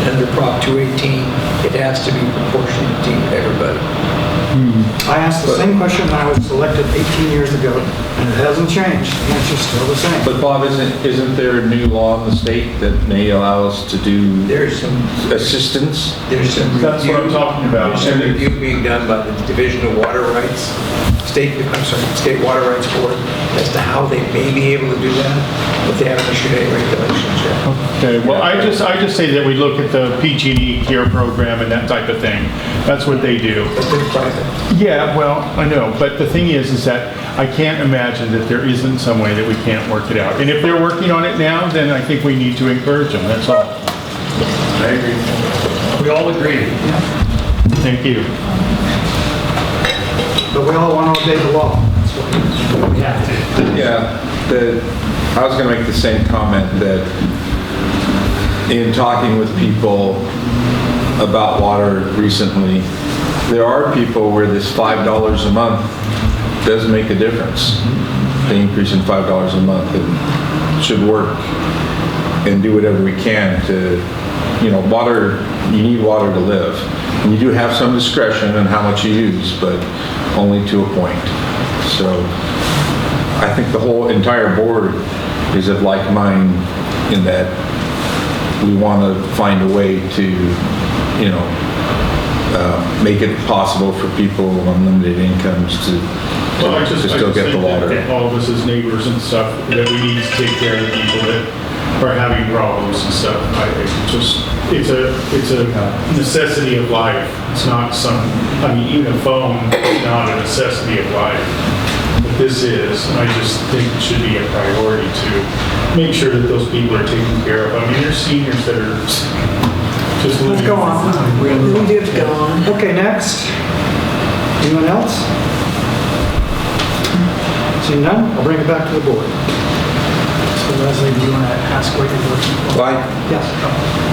And under Prop 218, it has to be proportionate to everybody. I asked the same question when I was elected 18 years ago, and it hasn't changed. The answer's still the same. But Bob, isn't there a new law in the state that may allow us to do There's some assistance? There's some That's what I'm talking about. There's some review being done by the Division of Water Rights, State Water Rights Board, as to how they may be able to do that, but they haven't issued any regulations yet. Okay, well, I just say that we look at the PG&E care program and that type of thing. That's what they do. But they're private. Yeah, well, I know, but the thing is that I can't imagine that there isn't some way that we can't work it out. And if they're working on it now, then I think we need to encourage them, that's all. I agree. We all agree. Thank you. But we all want to obey the law. That's what we have to. Yeah, I was going to make the same comment that in talking with people about water recently, there are people where this $5 a month does make a difference. The increase in $5 a month, and should work and do whatever we can to, water, you need water to live. And you do have some discretion in how much you use, but only to a point. So I think the whole entire board is of like mind in that we want to find a way to, make it possible for people on limited incomes to still get the water. That all of us as neighbors and stuff, that we need to take care of the people that are having problems and stuff. I think it's a necessity of life. It's not even a phone is not a necessity of life. But this is, and I just think it should be a priority to make sure that those people are taken care of. I mean, there's seniors that are just living. Let's go on. We do have to go on. Okay, next. Anyone else? Seeing none, I'll bring it back to the board. So Leslie, do you want to ask what you're looking for? Well, Yes.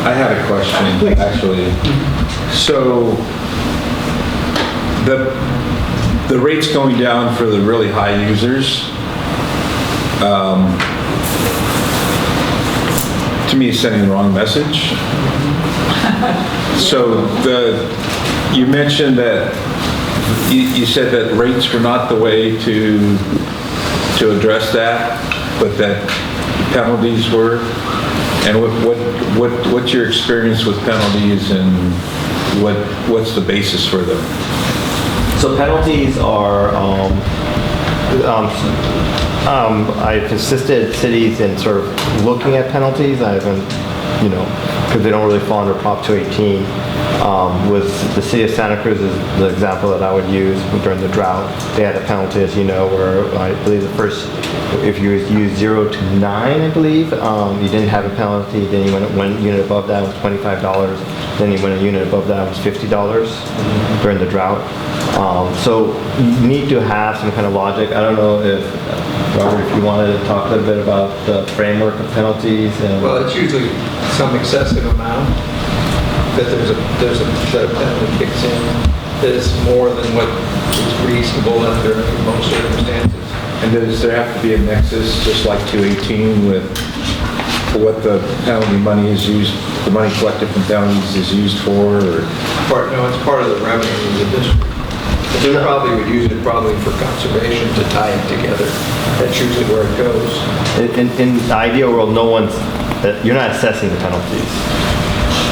I had a question, Please. actually. So the rates going down for the really high users, to me, is sending the wrong message. So You mentioned that, you said that rates were not the way to address that, but that penalties were. And what's your experience with penalties, and what's the basis for them? So penalties are, I've assisted cities in sort of looking at penalties. I haven't, because they don't really fall under Prop 218. With the city of Santa Cruz is the example that I would use during the drought. They had a penalty, as you know, where I believe the first, if you used 0 to 9, I believe, you didn't have a penalty. Then you went one unit above that was $25. Then you went a unit above that was $50 during the drought. So you need to have some kind of logic. I don't know if, Robert, if you wanted to talk a little bit about the framework of penalties. Well, it's usually some excessive amount that there's a penalty kicks in that is more than what is reasonable under most circumstances. And does there have to be a nexus, just like 218, with what the penalty money is used, the money collected from penalties is used for? Or? No, it's part of the revenue of the district. They probably would use it for conservation to tie it together. That's usually where it goes. In the ideal world, you're not assessing the penalties.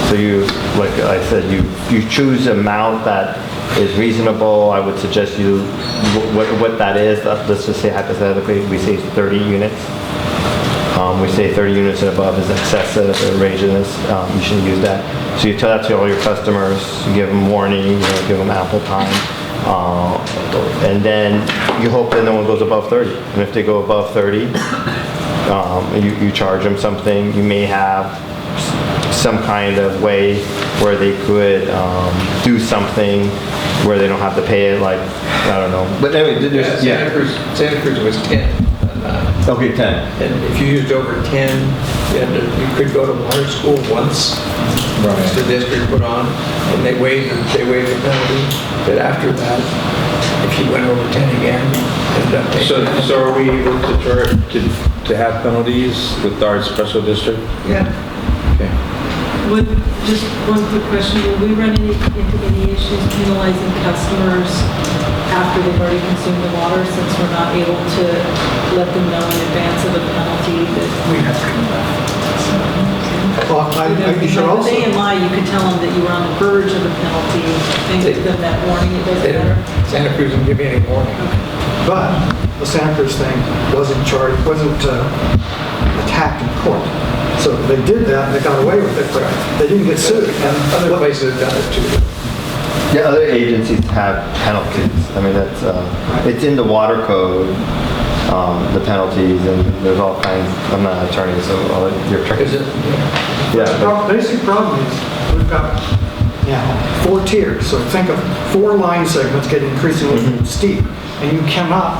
So you, like I said, you choose an amount that is reasonable. I would suggest what that is. Let's just say hypothetically, we say 30 units. We say 30 units and above is excessive, outrageous. You shouldn't use that. So you tell that to all your customers. You give them warning. Give them ample time. And then you hope that no one goes above 30. And if they go above 30, you charge them something. You may have some kind of way where they could do something where they don't have to pay it, like, I don't know. But anyway, Santa Cruz was 10. Okay, 10. And if you used over 10, you could go to water school once. Right. The district put on, and they waived the penalty. But after that, if you went over 10 again, ended up taking it. So are we able to have penalties with our special district? Yeah. Okay. Just one quick question, will we run into any issues penalizing customers after they've already consumed the water, since we're not able to let them know in advance of a penalty that... We have to come back. Well, you should Like also... the day and lie, you could tell them that you were on the verge of a penalty, and give them that warning, it doesn't matter. Santa Cruz didn't give you any warning. But the Santa Cruz thing wasn't attacked in court. So they did that, and they got away with it, but they didn't get sued. And other places have done it too. Yeah, other agencies have penalties. I mean, it's in the water code, the penalties, and there's all kinds. I'm not an attorney, so you're tricky. Is it? Yeah. The basic problem is we've got 4 tiers. So think of 4 line segments getting increasingly steep, and you cannot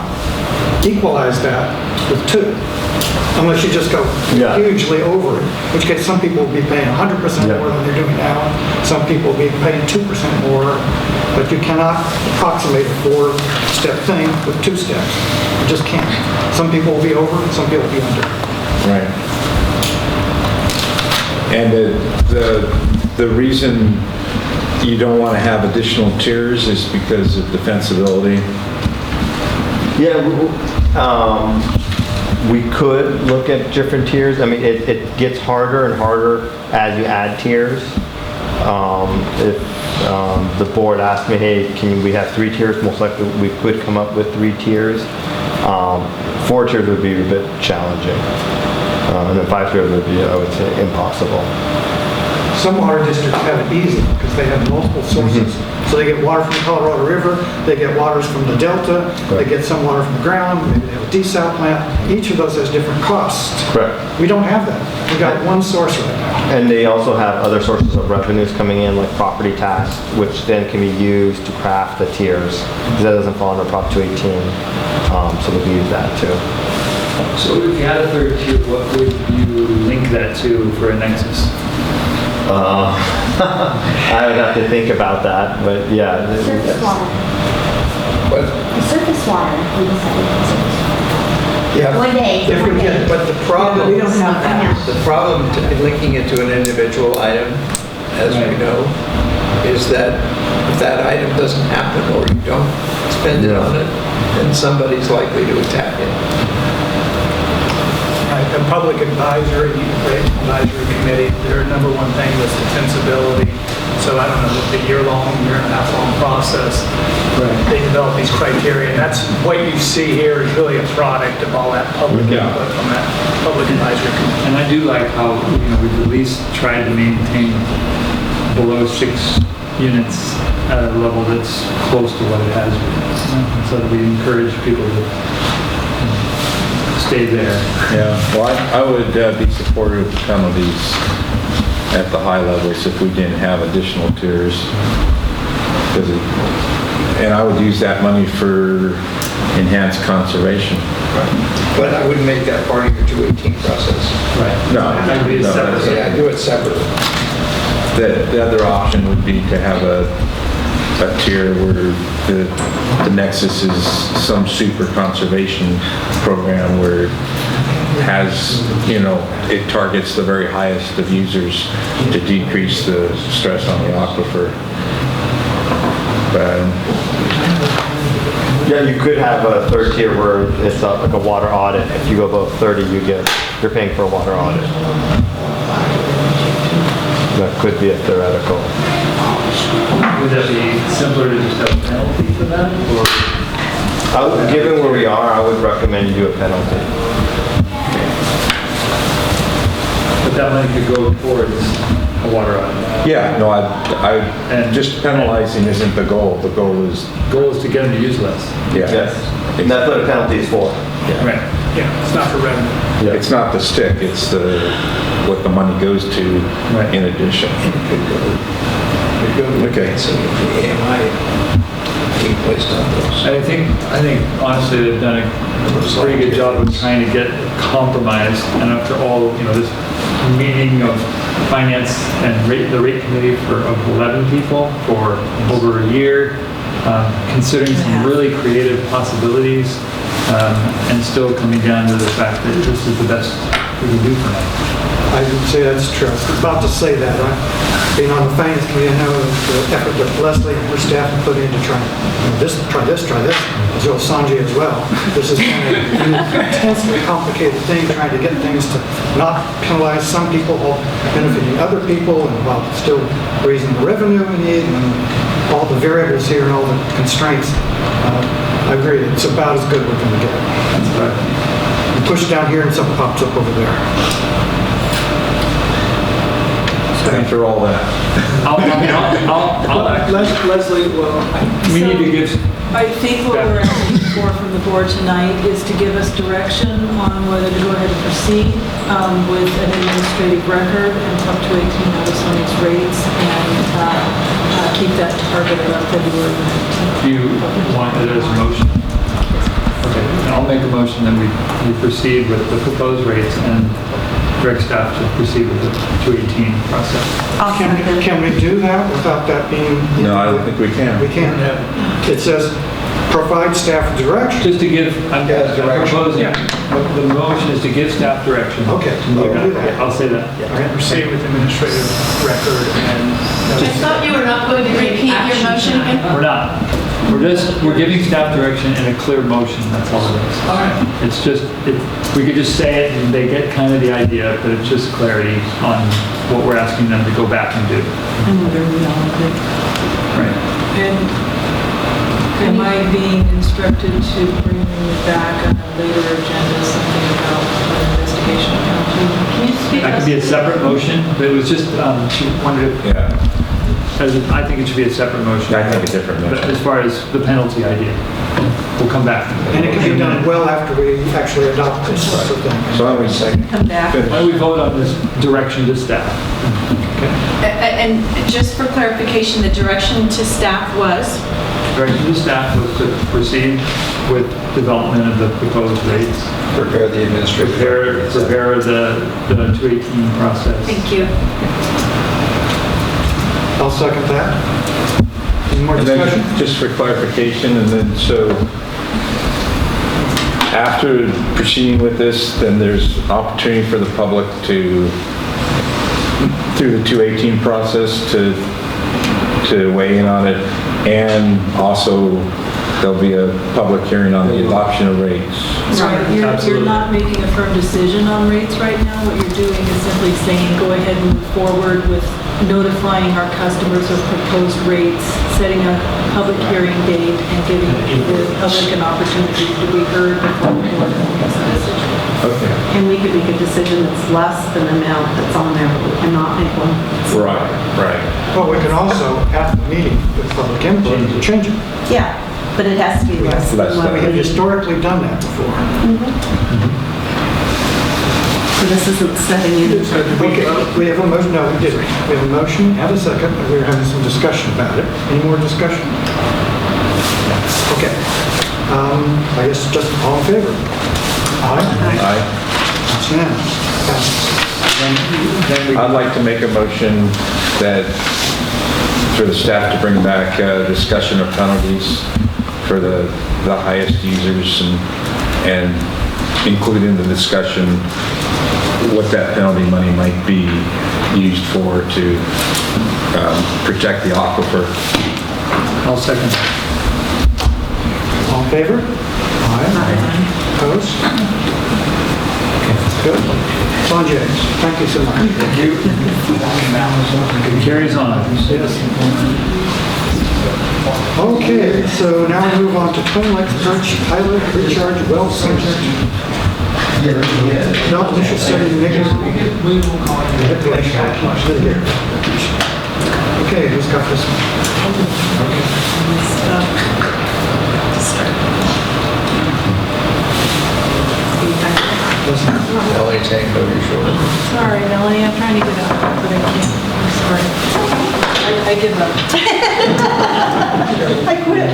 equalize that with 2. Unless you just go hugely over it, in which case some people will be paying 100% more than they're doing now. Some people will be paying 2% more, but you cannot approximate a 4-step thing with 2 steps. You just can't. Some people will be over, and some people will be under. Right. And the reason you don't want to have additional tiers is because of defensibility? Yeah, we could look at different tiers. I mean, it gets harder and harder as you add tiers. If the board asked me, hey, can we have 3 tiers? Most likely we could come up with 3 tiers. 4 tiers would be a bit challenging. And then 5 tiers would be, I would say, impossible. Some water districts have it easy because they have multiple sources. So they get water from the Colorado River, they get waters from the Delta, they get some water from the ground, maybe they have a desal plant. Each of those has different costs. Correct. We don't have that. We've got one source right now. And they also have other sources of revenues coming in, like property tax, which then can be used to craft the tiers. That doesn't fall under Prop 218, so we can use that too. So if you had a 3rd tier, what would you link that to for a nexus? I would have to think about that, but yeah. Surface water. What? Surface water, we decided surface water. Yeah. One day. But the problem... We don't have that. The problem to linking it to an individual item, as we know, is that if that item doesn't happen or you don't spend it on it, then somebody's likely to attack it. Right, the public advisory committee, their number one thing was defensibility. So I don't know, the year-long, year-and-a-half-long process, they develop these criteria, and that's what you see here is really a product of all that public input from that public advisory committee. And I do like how, we've at least tried to maintain below 6 units at a level that's close to what it has been. So that we encourage people to stay there. Yeah, well, I would be supportive of penalties at the high levels if we didn't have additional tiers. And I would use that money for enhanced conservation. Right. But I wouldn't make that part of your 218 process. Right. No. Yeah, do it separately. The other option would be to have a tier where the nexus is some super conservation program where it has, it targets the very highest of users to decrease the stress on the aquifer. Yeah, you could have a third tier where it's like a water audit. If you go above 30, you're paying for a water audit. That could be a theoretical. Would that be simpler to just have a penalty for that? Or? Given where we are, I would recommend you do a penalty. But that money could go towards a water audit. Yeah, no, and just penalizing isn't the goal. The goal is to get them to use less. Yeah. Yes. And that's what a penalty is for. Yeah. Right. Yeah, it's not for revenue. Yeah. It's not the stick, it's what the money goes to in addition. Okay. So the AMI being placed on those. I think honestly they've done a pretty good job of trying to get compromise. And after all, this meeting of finance and the rate committee of 11 people for over a year, considering some really creative possibilities, and still coming down to the fact that this is the best we can do for now. I would say that's true. I was about to say that. Being on the finance committee, I know the effort that Leslie and her staff have put into trying try this, as well as Sanjay as well. This is kind of an intensely complicated thing, trying to get things to not penalize some people while benefiting other people and while still raising the revenue we need and all the variables here and all the constraints. I agree. It's about as good as we're going to get. That's right. You push it down here and something pops up over there. After all that. Leslie, we need to give... I think what we're asking for from the board tonight is to give us direction on whether to go ahead and proceed with an administrative record and fluctuate notice on its rates and keep that target around February 19th. Do you want it as a motion? Okay, I'll make a motion that we proceed with the proposed rates and direct staff to proceed with the 218 process. Can we do that without that being... No, I don't think we can. We can't. It says provide staff direction. Just to give, I'm proposing, the motion is to give staff direction. Okay. I'll say that. Proceed with administrative record and... I thought you were not going to repeat your motion again? We're not. We're giving staff direction in a clear motion, that's all it is. All right. It's just, we could just say it and they get kind of the idea, but it's just clarity on what we're asking them to go back and do. And whether we all agree. Right. And am I being instructed to bring back on a later agenda something about an investigation penalty? Can you speak? That could be a separate motion, but it was just, she wanted to... Yeah. I think it should be a separate motion. I think a different motion. But as far as the penalty idea, we'll come back. And it can be done well after we actually adopt this sort of thing. So I would say... Come back. Why don't we vote on this direction to staff? And just for clarification, the direction to staff was? Direction to staff was to proceed with development of the proposed rates. Prepare the administrative. Prepare the 218 process. Thank you. I'll second that. Any more And discussion? then, just for clarification, and then so after proceeding with this, then there's opportunity for the public to, through the 218 process, to to weigh in on it, and also there'll be a public hearing on the adoption of rates. Right, you're Absolutely. not making a firm decision on rates right now. What you're doing is simply saying, go ahead and move forward with notifying our customers of proposed rates, setting a public hearing date, and giving the public an opportunity to be heard before the board makes a decision. Okay. And we could make a decision that's less than the amount that's on there, but we cannot make one. Right. But we can also, at the meeting, with public input, change it. Yeah, but it has to be less than Less what than- We have we... historically done that before. So this isn't setting any... We have a motion, no, we didn't. We have a motion and a second, and we're having some discussion about it. Any more discussion? Okay. I guess just all in favor? Aye. It's unanimous. Passes. I'd like to make a motion that, for the staff to bring back discussion of penalties for the highest users and include in the discussion what that penalty money might be used for to protect the aquifer. I'll second. All in favor? Aye. Opposed? Good. Sanjay, thank you so much. Thank you. It carries on. Okay, so now we move on to Twin Lakes Church Pilot Recharge Well Project. Not initial study negative. Okay, who's got this Ellie, take over your shoulder. Sorry, Melanie, I'm trying to get up, but I can't. I'm sorry. I give up. I quit.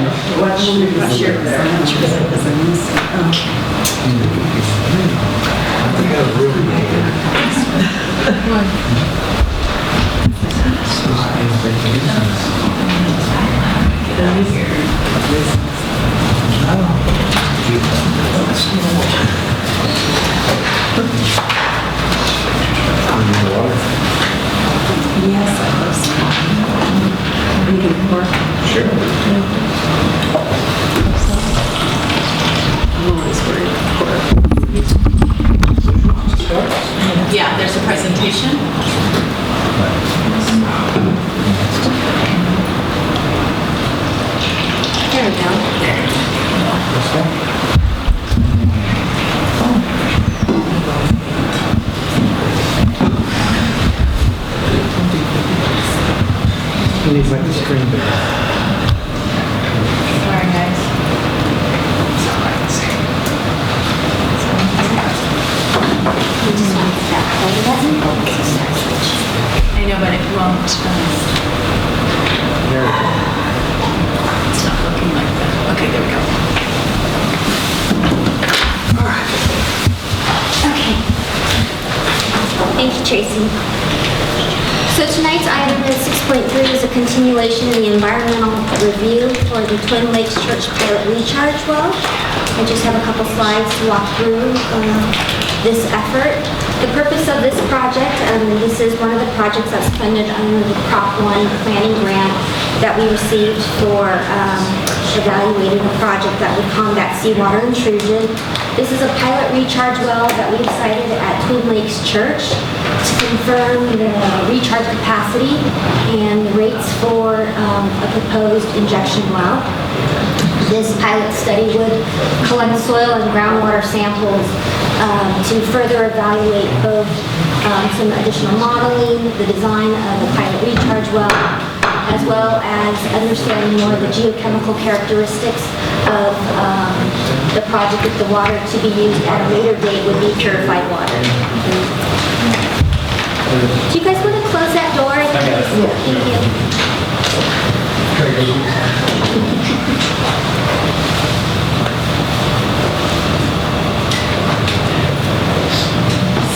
Yes, I was. You can pour. Sure. I'm always worried. Yeah, there's a presentation. There we go. You need like the screen there. Sorry, guys. I know, but it won't. It's not looking like that. Okay, there we go. Okay. Thank you, Tracy. So tonight's item is 6.3 is a continuation of the environmental review for the Twin Lakes Church Pilot Recharge Well. I just have a couple slides to walk through this effort. The purpose of this project, this is one of the projects that's funded under the Prop 1 planning grant that we received for evaluating a project that would combat seawater intrusion. This is a pilot recharge well that we've sited at Twin Lakes Church to confirm the recharge capacity and the rates for a proposed injection well. This pilot study would collect soil and groundwater samples to further evaluate both some additional modeling, the design of the pilot recharge well, as well as understanding more of the geochemical characteristics of the project if the water to be used at a later date would be purified water. Do you guys want to close that door? Thank you.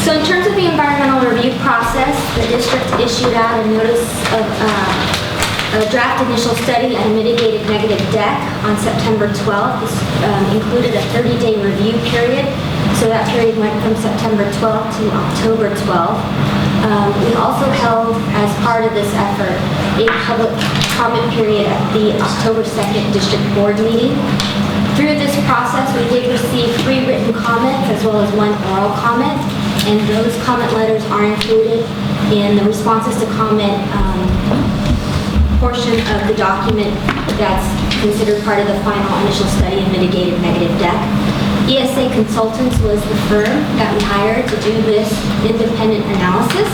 So in terms of the environmental review process, the district issued out a notice of a draft initial study and a mitigated negative deck on September 12th. This included a 30-day review period. So So that period went from September 12th to October 12th. We also held, as part of this effort, a public comment period at the October 2nd District Board meeting. Through this process, we did receive 3 written comments as well as 1 oral comment, and those comment letters are included in the responses to comment portion of the document that's considered part of the final initial study of mitigated negative deck. ESA Consultants was the firm that we hired to do this independent analysis,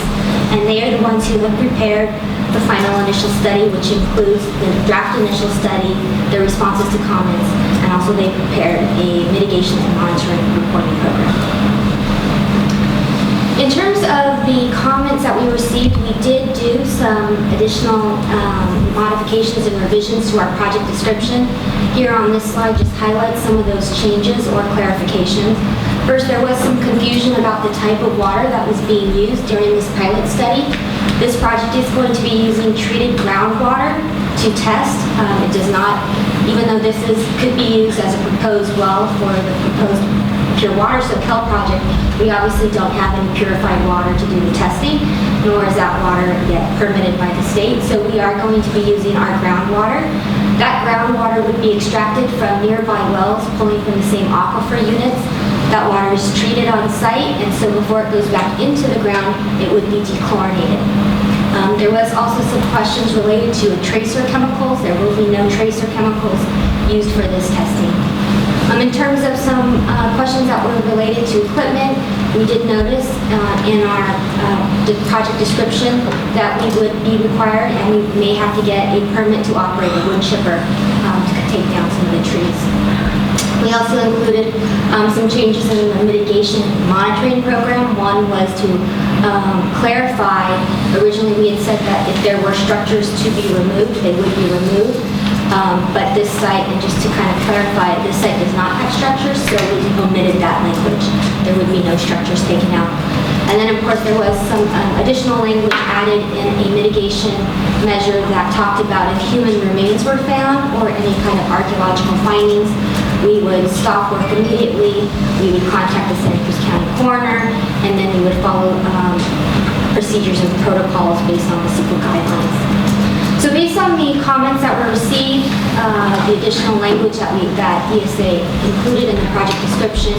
and they are the ones who have prepared the final initial study, which includes the draft initial study, the responses to comments, and also they prepared a mitigation and monitoring reporting program. In terms of the comments that we received, we did do some additional modifications and revisions to our project description. Here on this slide just highlights some of those changes or clarifications. First, there was some confusion about the type of water that was being used during this pilot study. This project is going to be using treated groundwater to test. It does not, even though this could be used as a proposed well for the proposed pure water Soquel project, we obviously don't have any purified water to do the testing, nor is that water yet permitted by the state. So we are going to be using our groundwater. That groundwater would be extracted from nearby wells pulling from the same aquifer units. That water is treated on site, and so before it goes back into the ground, it would be dechlorinated. There was also some questions related to tracer chemicals. There will be no tracer chemicals used for this testing. In terms of some questions that were related to equipment, we did notice in our project description that we would be required and we may have to get a permit to operate a wood chipper to take down some of the trees. We also included some changes in the mitigation monitoring program. One was to clarify, originally we had said that if there were structures to be removed, they would be removed. But this site, and just to kind of clarify, this site does not have structures, so we omitted that language. There would be no structures taken out. And then, of course, there was some additional language added in a mitigation measure that talked about if human remains were found or any kind of archaeological findings, we would stop work immediately, we would contact the Santa Cruz County coroner, and then we would follow procedures and protocols based on the CEQA guidelines. So based on the comments that were received, the additional language that ESA included in the project description,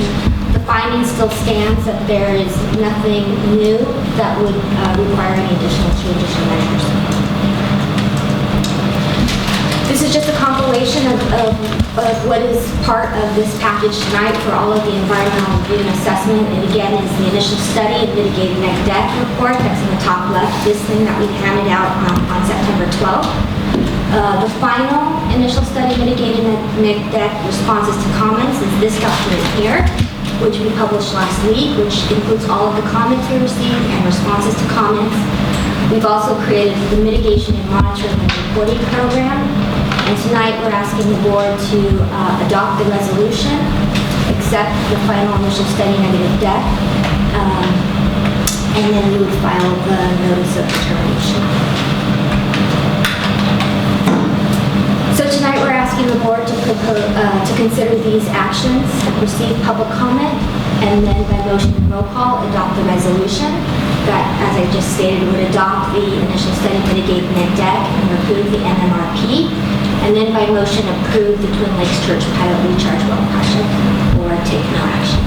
the finding still stands that there is nothing new that would require any additional changes or measures. This is just a compilation of what is part of this package tonight for all of the environmental review and assessment. And again, is the initial study of mitigated negative deck report that's in the top left, this thing that we handed out on September 12th. The final initial study mitigated negative deck responses to comments is this document here, which we published last week, which includes all of the comments we received and responses to comments. We've also created the mitigation and monitoring and reporting program. And tonight we're asking the board to adopt the resolution, accept the final initial study negative deck, and then we would file the notice of determination. So tonight we're asking the board to consider these actions, receive public comment, and then by motion and roll call, adopt the resolution that, as I just stated, would adopt the initial study mitigate negative deck and approve the NMRP, and then by motion approve the Twin Lakes Church pilot recharge well project or take no action.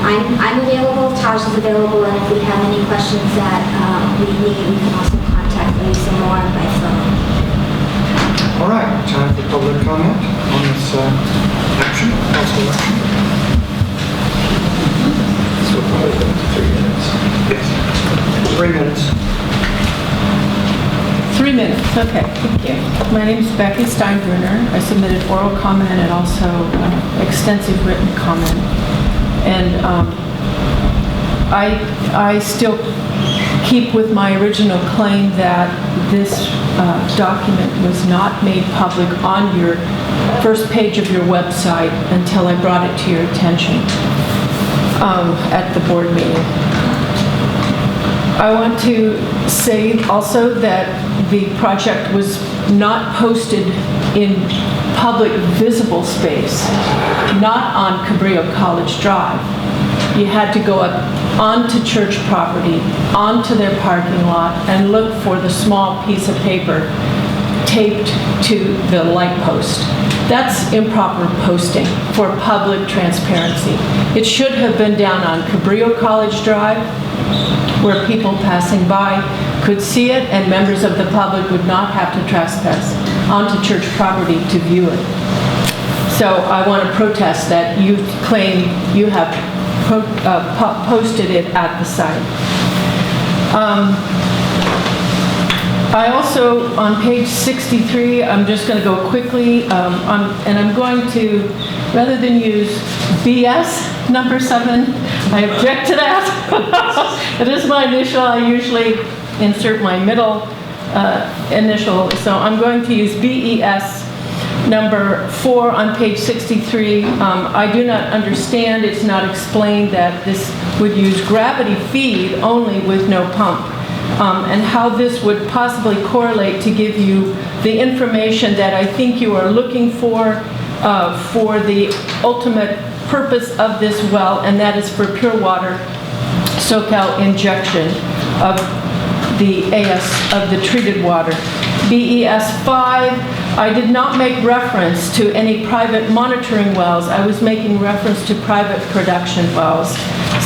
I'm available, Taj is available, and if we have any questions that we need, we can also contact Lisa Moore by phone. All right, time for public comment on this action, possible action. So probably 3 minutes. Yes. 3 minutes. 3 minutes, okay, thank you. My name is Becky Steinbrunner. I submitted oral comment and also extensive written comment. And I still keep with my original claim that this document was not made public on your first page of your website until I brought it to your attention at the board meeting. I want to say also that the project was not posted in public visible space, not on Cabrillo College Drive. You had to go up onto church property, onto their parking lot, and look for the small piece of paper taped to the light post. That's improper posting for public transparency. It should have been down on Cabrillo College Drive, where people passing by could see it, and members of the public would not have to trespass onto church property to view it. So I want to protest that you claim you have posted it at the site. I also, on page 63, I'm just going to go quickly, and I'm going to, rather than use BS number 7, I object to that. It is my initial. I usually insert my middle initial, so I'm going to use BES number 4 on page 63. I do not understand, it's not explained that this would use gravity feed only with no pump. And how this would possibly correlate to give you the information that I think you are looking for the ultimate purpose of this well, and that is for pure water Soquel injection of the of the treated water. BES 5, I did not make reference to any private monitoring wells. I was making reference to private production wells.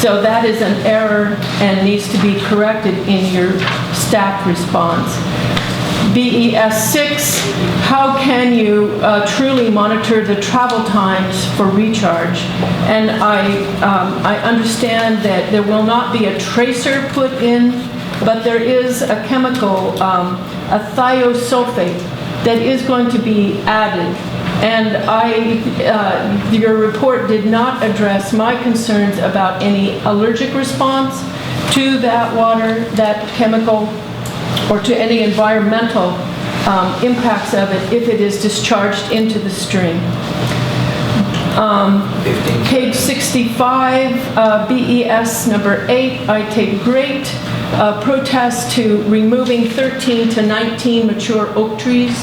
So that is an error and needs to be corrected in your staff response. BES 6, how can you truly monitor the travel times for recharge? And I understand that there will not be a tracer put in, but there is a chemical, a thiosulfate, that is going to be added. And your report did not address my concerns about any allergic response to that water, that chemical, or to any environmental impacts of it if it is discharged into the stream. Page 65, BES number 8, I take great protest to removing 13 to 19 mature oak trees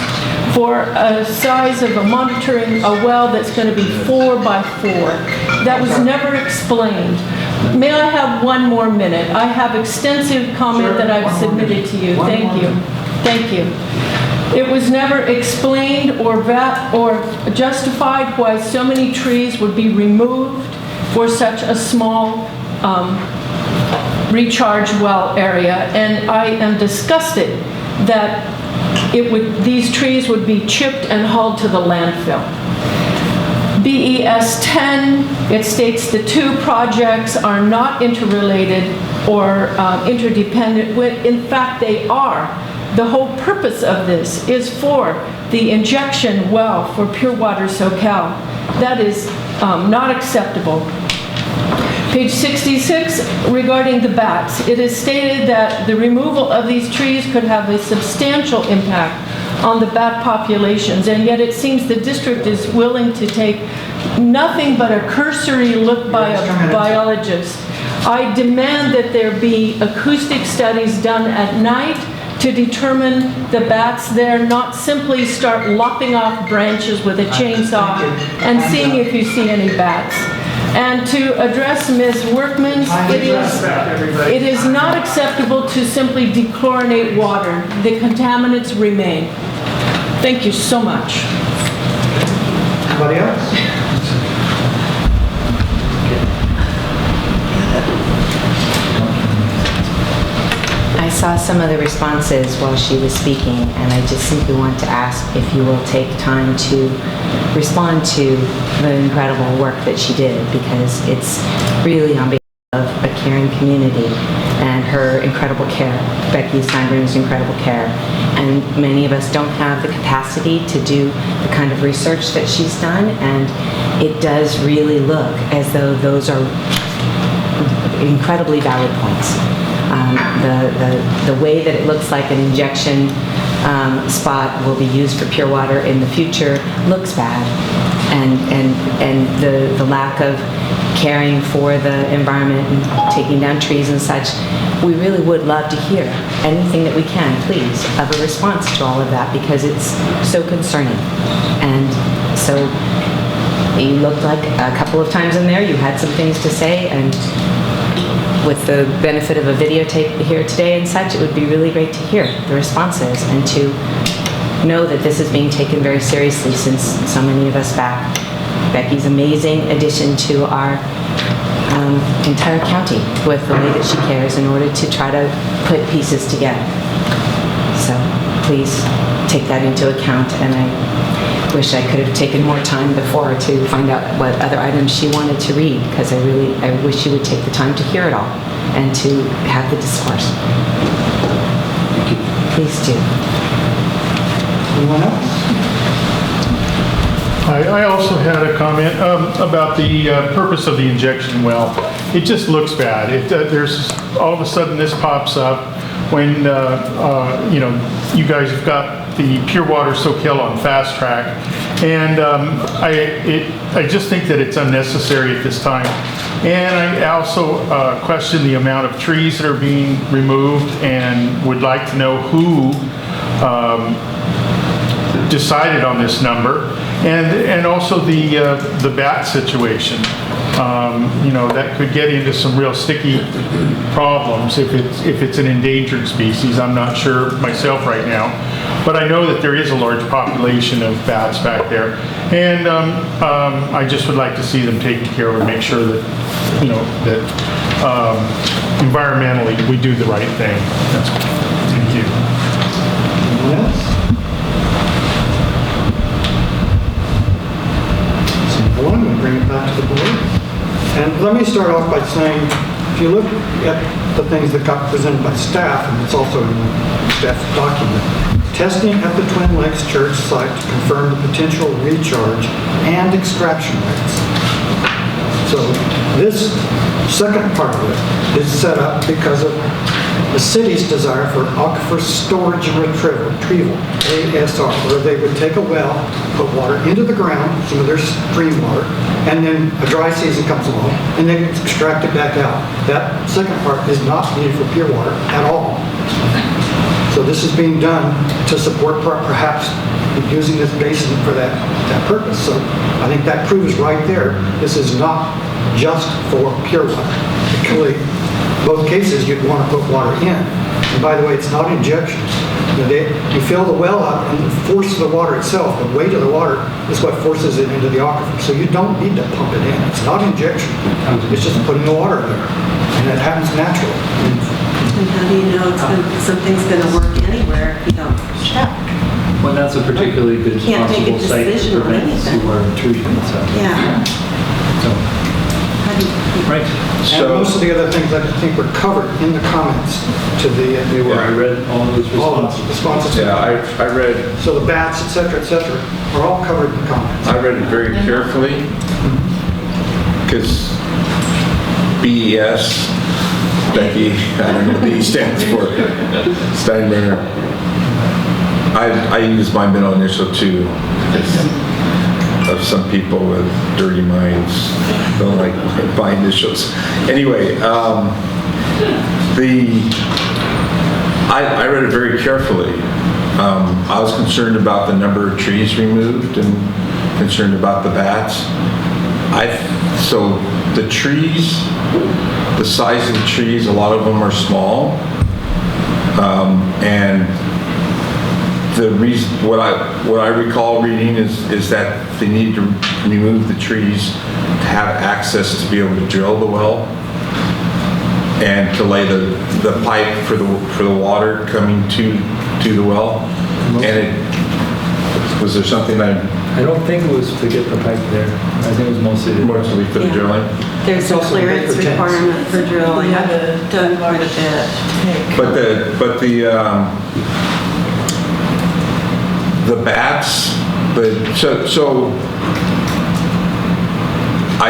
for a size of a monitoring a well that's going to be 4 by 4. That was never explained. May I have one more minute? I have extensive comment that I've submitted to you. Thank you. Thank you. It was never explained or justified why so many trees would be removed for such a small recharge well area, and I am disgusted that these trees would be chipped and hauled to the landfill. BES 10, it states the two projects are not interrelated or interdependent. In fact, they are. The whole purpose of this is for the injection well for pure water Soquel. That is not acceptable. Page 66, regarding the bats, it is stated that the removal of these trees could have a substantial impact on the bat populations, and yet it seems the district is willing to take nothing but a cursory look by a biologist. I demand that there be acoustic studies done at night to determine the bats there, not simply start lopping off branches with a chainsaw and seeing if you see any bats. And to address Ms. Workman's, it is not acceptable to simply dechlorinate water. The contaminants remain. Thank you so much. Anybody else? I saw some of the responses while she was speaking, and I just simply want to ask if you will take time to respond to the incredible work that she did, because it's really on behalf of a caring community and her incredible care, Becky Steinbruner's incredible care. And many of us don't have the capacity to do the kind of research that she's done, and it does really look as though those are incredibly valid points. The way that it looks like an injection spot will be used for pure water in the future looks bad, and the lack of caring for the environment and taking down trees and such, we really would love to hear anything that we can, please, of a response to all of that, because it's so concerning. And so you looked like a couple of times in there, you had some things to say, and with the benefit of a videotape here today and such, it would be really great to hear the responses and to know that this is being taken very seriously, since so many of us back Becky's amazing addition to our entire county with the way that she cares in order to try to put pieces together. So please take that into account, and I wish I could have taken more time before to find out what other items she wanted to read, because I wish she would take the time to hear it all and to have the discourse. Thank you. Please do. Anyone else? I also had a comment about the purpose of the injection well. It just looks bad. There's all of a sudden this pops up when you guys have got the pure water Soquel on fast track, and I just think that it's unnecessary at this time. And I also question the amount of trees that are being removed, and would like to know who decided on this number, and also the bat situation. That could get into some real sticky problems if it's an endangered species. I'm not sure myself right now, but I know that there is a large population of bats back there, and I just would like to see them taken care of and make sure that environmentally we do the right thing. Thank you. Anyone else? I'm going to bring it back to the board. And let me start off by saying, if you look at the things that got presented by staff, and it's also in the staff document, testing at the Twin Lakes Church site to confirm the potential recharge and extraction rates. So this second part of it is set up because of the city's desire for aquifer storage and retrieval, ASR, where they would take a well, put water into the ground, some of their stream water, and then a dry season comes along, and they extract it back out. That second part is not needed for pure water at all. So this is being done to support perhaps using this basin for that purpose. So I think that proves right there, this is not just for pure water. Actually, both cases you'd want to put water in. And by the way, it's not injection. You fill the well up, and the force of the water itself, the weight of the water, is what forces it into the aquifer. So you don't need to pump it in. It's not injection. It's just putting the water there. And it happens naturally. And how do you know something's going to work anywhere if you don't check? Well, that's a particularly good Can't make a responsible site to decision on prevent anything. seawater intrusion, so. Yeah. Right. And most of the other things I think were covered in the comments to the... I read all those responses. Yeah, I read... So the bats, et cetera, are all covered in the comments. I read it very carefully, because BES, Becky, I don't know what the E stands for, Steinbrenner. I use my middle initial too, because of some people with dirty minds don't like my initials. Anyway, I read it very carefully. I was concerned about the number of trees removed and concerned about the bats. So the trees, the size of the trees, a lot of them are small, and the reason, what I recall reading is that they need to remove the trees to have access to be able to drill the well and to lay the pipe for the water coming to the well. And was there something I don't think it was to get the pipe there. I think it was mostly for the drilling. There's a clearance requirement for drilling. I've done quite a bit. But the bats, so I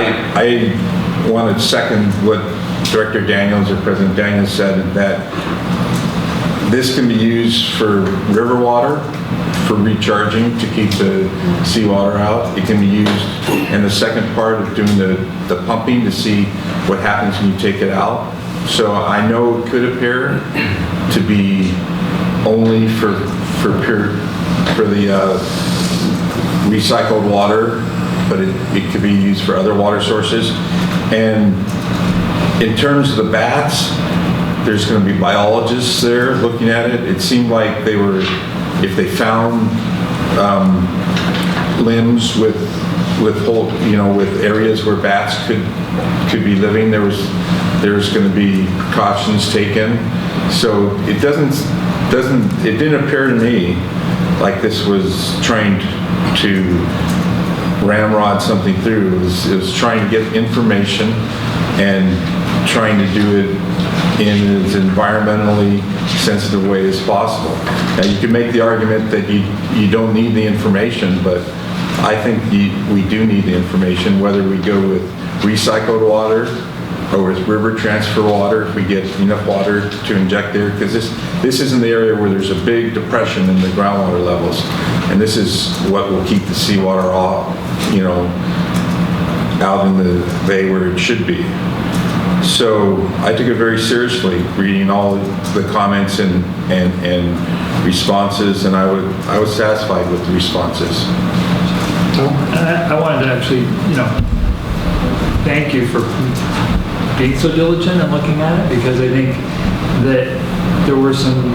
want to second what Director Daniels or President Daniels said, that this can be used for river water, for recharging to keep the seawater out. It can be used in the second part of doing the the pumping to see what happens when you take it out. So I know it could appear to be only for the recycled water, but it could be used for other water sources. And in terms of the bats, there's going to be biologists there looking at it. It seemed like they were, if they found limbs with whole, with areas where bats could be living, there's going to be precautions taken. So it didn't appear to me like this was trying to ramrod something through. It was trying to get information and trying to do it in as environmentally sensitive way as possible. Now you can make the argument that you don't need the information, but I think we do need the information, whether we go with recycled water or with river transfer water, if we get enough water to inject there, because this isn't the area where there's a big depression in the groundwater levels, and this is what will keep the seawater off, out in the bay where it should be. So I took it very seriously, reading all the comments and responses, and I was satisfied with the responses. I wanted to actually, thank you for being so diligent and looking at it, because I think that there were some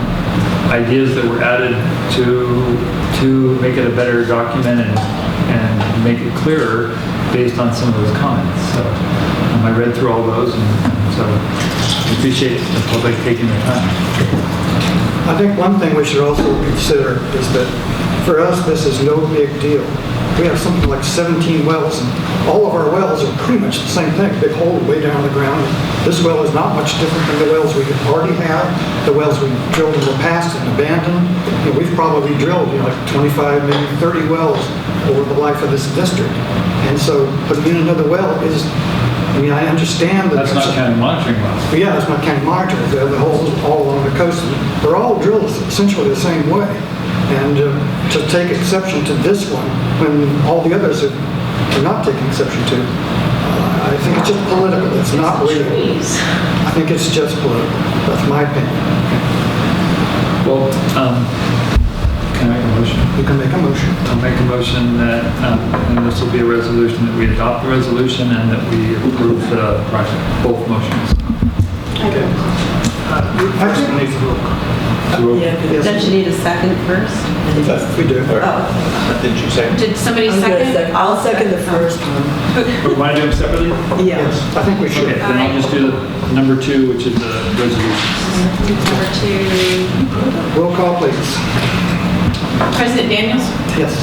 ideas that were added to make it a better document and make it clearer based on some of those comments. So I read through all those, and so I appreciate the public taking their time. I think one thing we should also consider is that for us, this is no big deal. We have something like 17 wells, and all of our wells are pretty much the same thing, big hole way down the ground. This well is not much different than the wells we already have, the wells we drilled in the past and abandoned. We've probably drilled like 25, maybe 30 wells over the life of this district. And so putting in another well is, I understand that... That's not counting monitoring wells. Yeah, that's not counting monitoring. The holes all along the coast, they're all drilled essentially the same way. And to take exception to this one, when all the others are not taking exception to, I think it's just political. It's not real. I think it's just political. That's my opinion. Well, can I make a motion? You can make a motion. I'll make a motion that, and this will be a resolution, that we adopt the resolution and that we approve the project, both motions. Okay. Actually, needs a roll call. Don't you need a second first? We do. Did you say? Did somebody second? I'll second the first one. But want to do them separately? Yes. I think we should. Okay, then I'll just do the number 2, which is the resolution. Number 2. Roll call, please. President Daniels? Yes.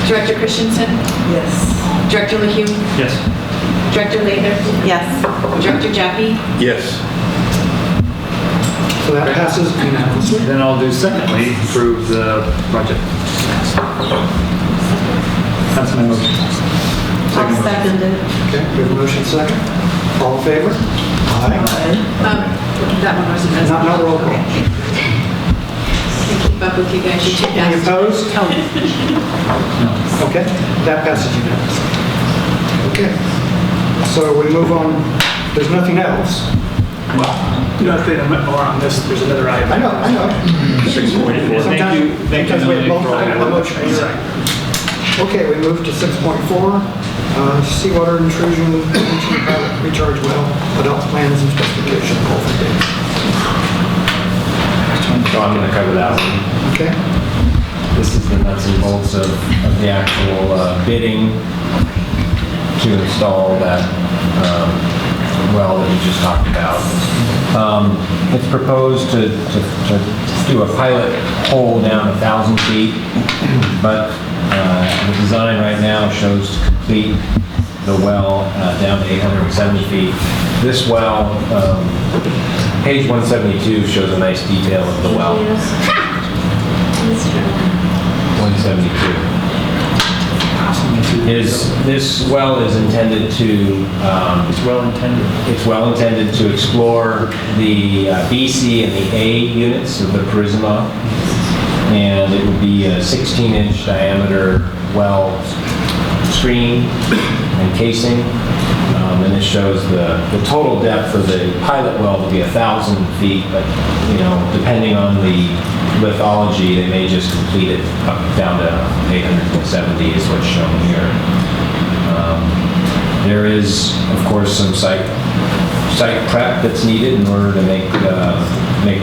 Director Christensen? Yes. Director LaHue? Yes. Director Lathir? Yes. Director Jaffe? Yes. So that passes unanimously. Then I'll do secondly, approve the project. That's my motion. I'll second it. Okay, we have a motion second. All in favor? Aye. That one wasn't as... Not roll call. Can't keep up with you guys, you're too Any fast. opposed? No. Okay, that passes unanimously. Okay, so we move on. There's nothing else. Well, you don't have to put more on this, there's another item. I know. 6.4. Sometimes we have both items on the motion. Okay, we move to 6.4, seawater intrusion, recharge well, adopt plans and specification. So I'm going to cover that one. Okay. This is the nuts and bolts of the actual bidding to install that well that we just talked about. It's proposed to do a pilot hole down 1,000 feet, but the design right now shows to complete the well down to 870 feet. This well, page 172 shows a nice detail of the well. 172. This well is intended to... It's well intended to explore the B, C, and the A units of the Prisma. And it would be a 16-inch diameter well screen and casing. And it shows the total depth of the pilot well to be 1,000 feet, but, you know, depending on the lithology, they may just complete it up down to 870 is what's shown here. There is, of course, some site prep that's needed in order to make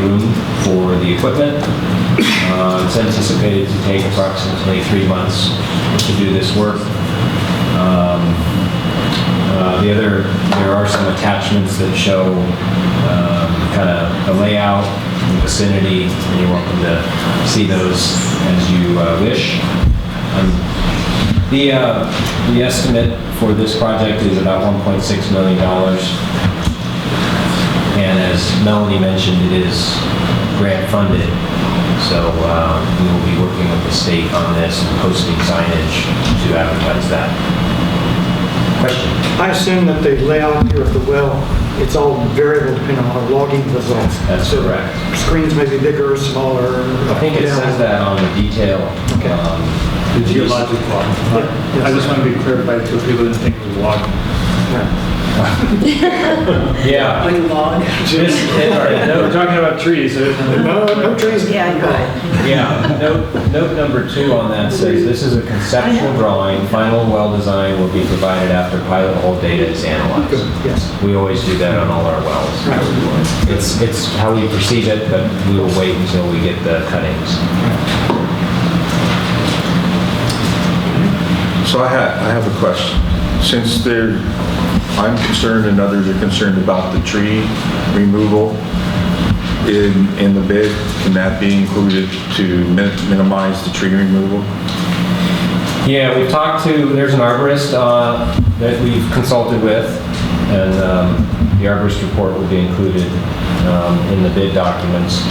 room for the equipment. It's anticipated to take approximately 3 months to do this work. There are some attachments that show kind of the layout, the vicinity, and you're welcome to see those as you wish. The estimate for this project is about $1.6 million. And as Melanie mentioned, it is grant funded. So we will be working with the state on this and posting signage to advertise that. Question? I assume that the layout here of the well, it's all variable depending on our logging results. That's correct. Screens may be bigger or smaller. I think it says that on the detail. Okay. The geologic log. I just want to be clarified so people didn't think it was logging. Yeah. We're talking about trees. No trees. Yeah, you're right. Yeah, note number 2 on that says this is a conceptual drawing. Final well design will be provided after pilot hole data is analyzed. Yes. We always do that on all our wells. Right. It's how we perceive it, but we will wait until we get the cuttings. So I have a question. Since I'm concerned and others are concerned about the tree removal in the bid, can that be included to minimize the tree removal? Yeah, we've talked to, there's an arborist that we've consulted with, and the arborist report will be included in the bid documents.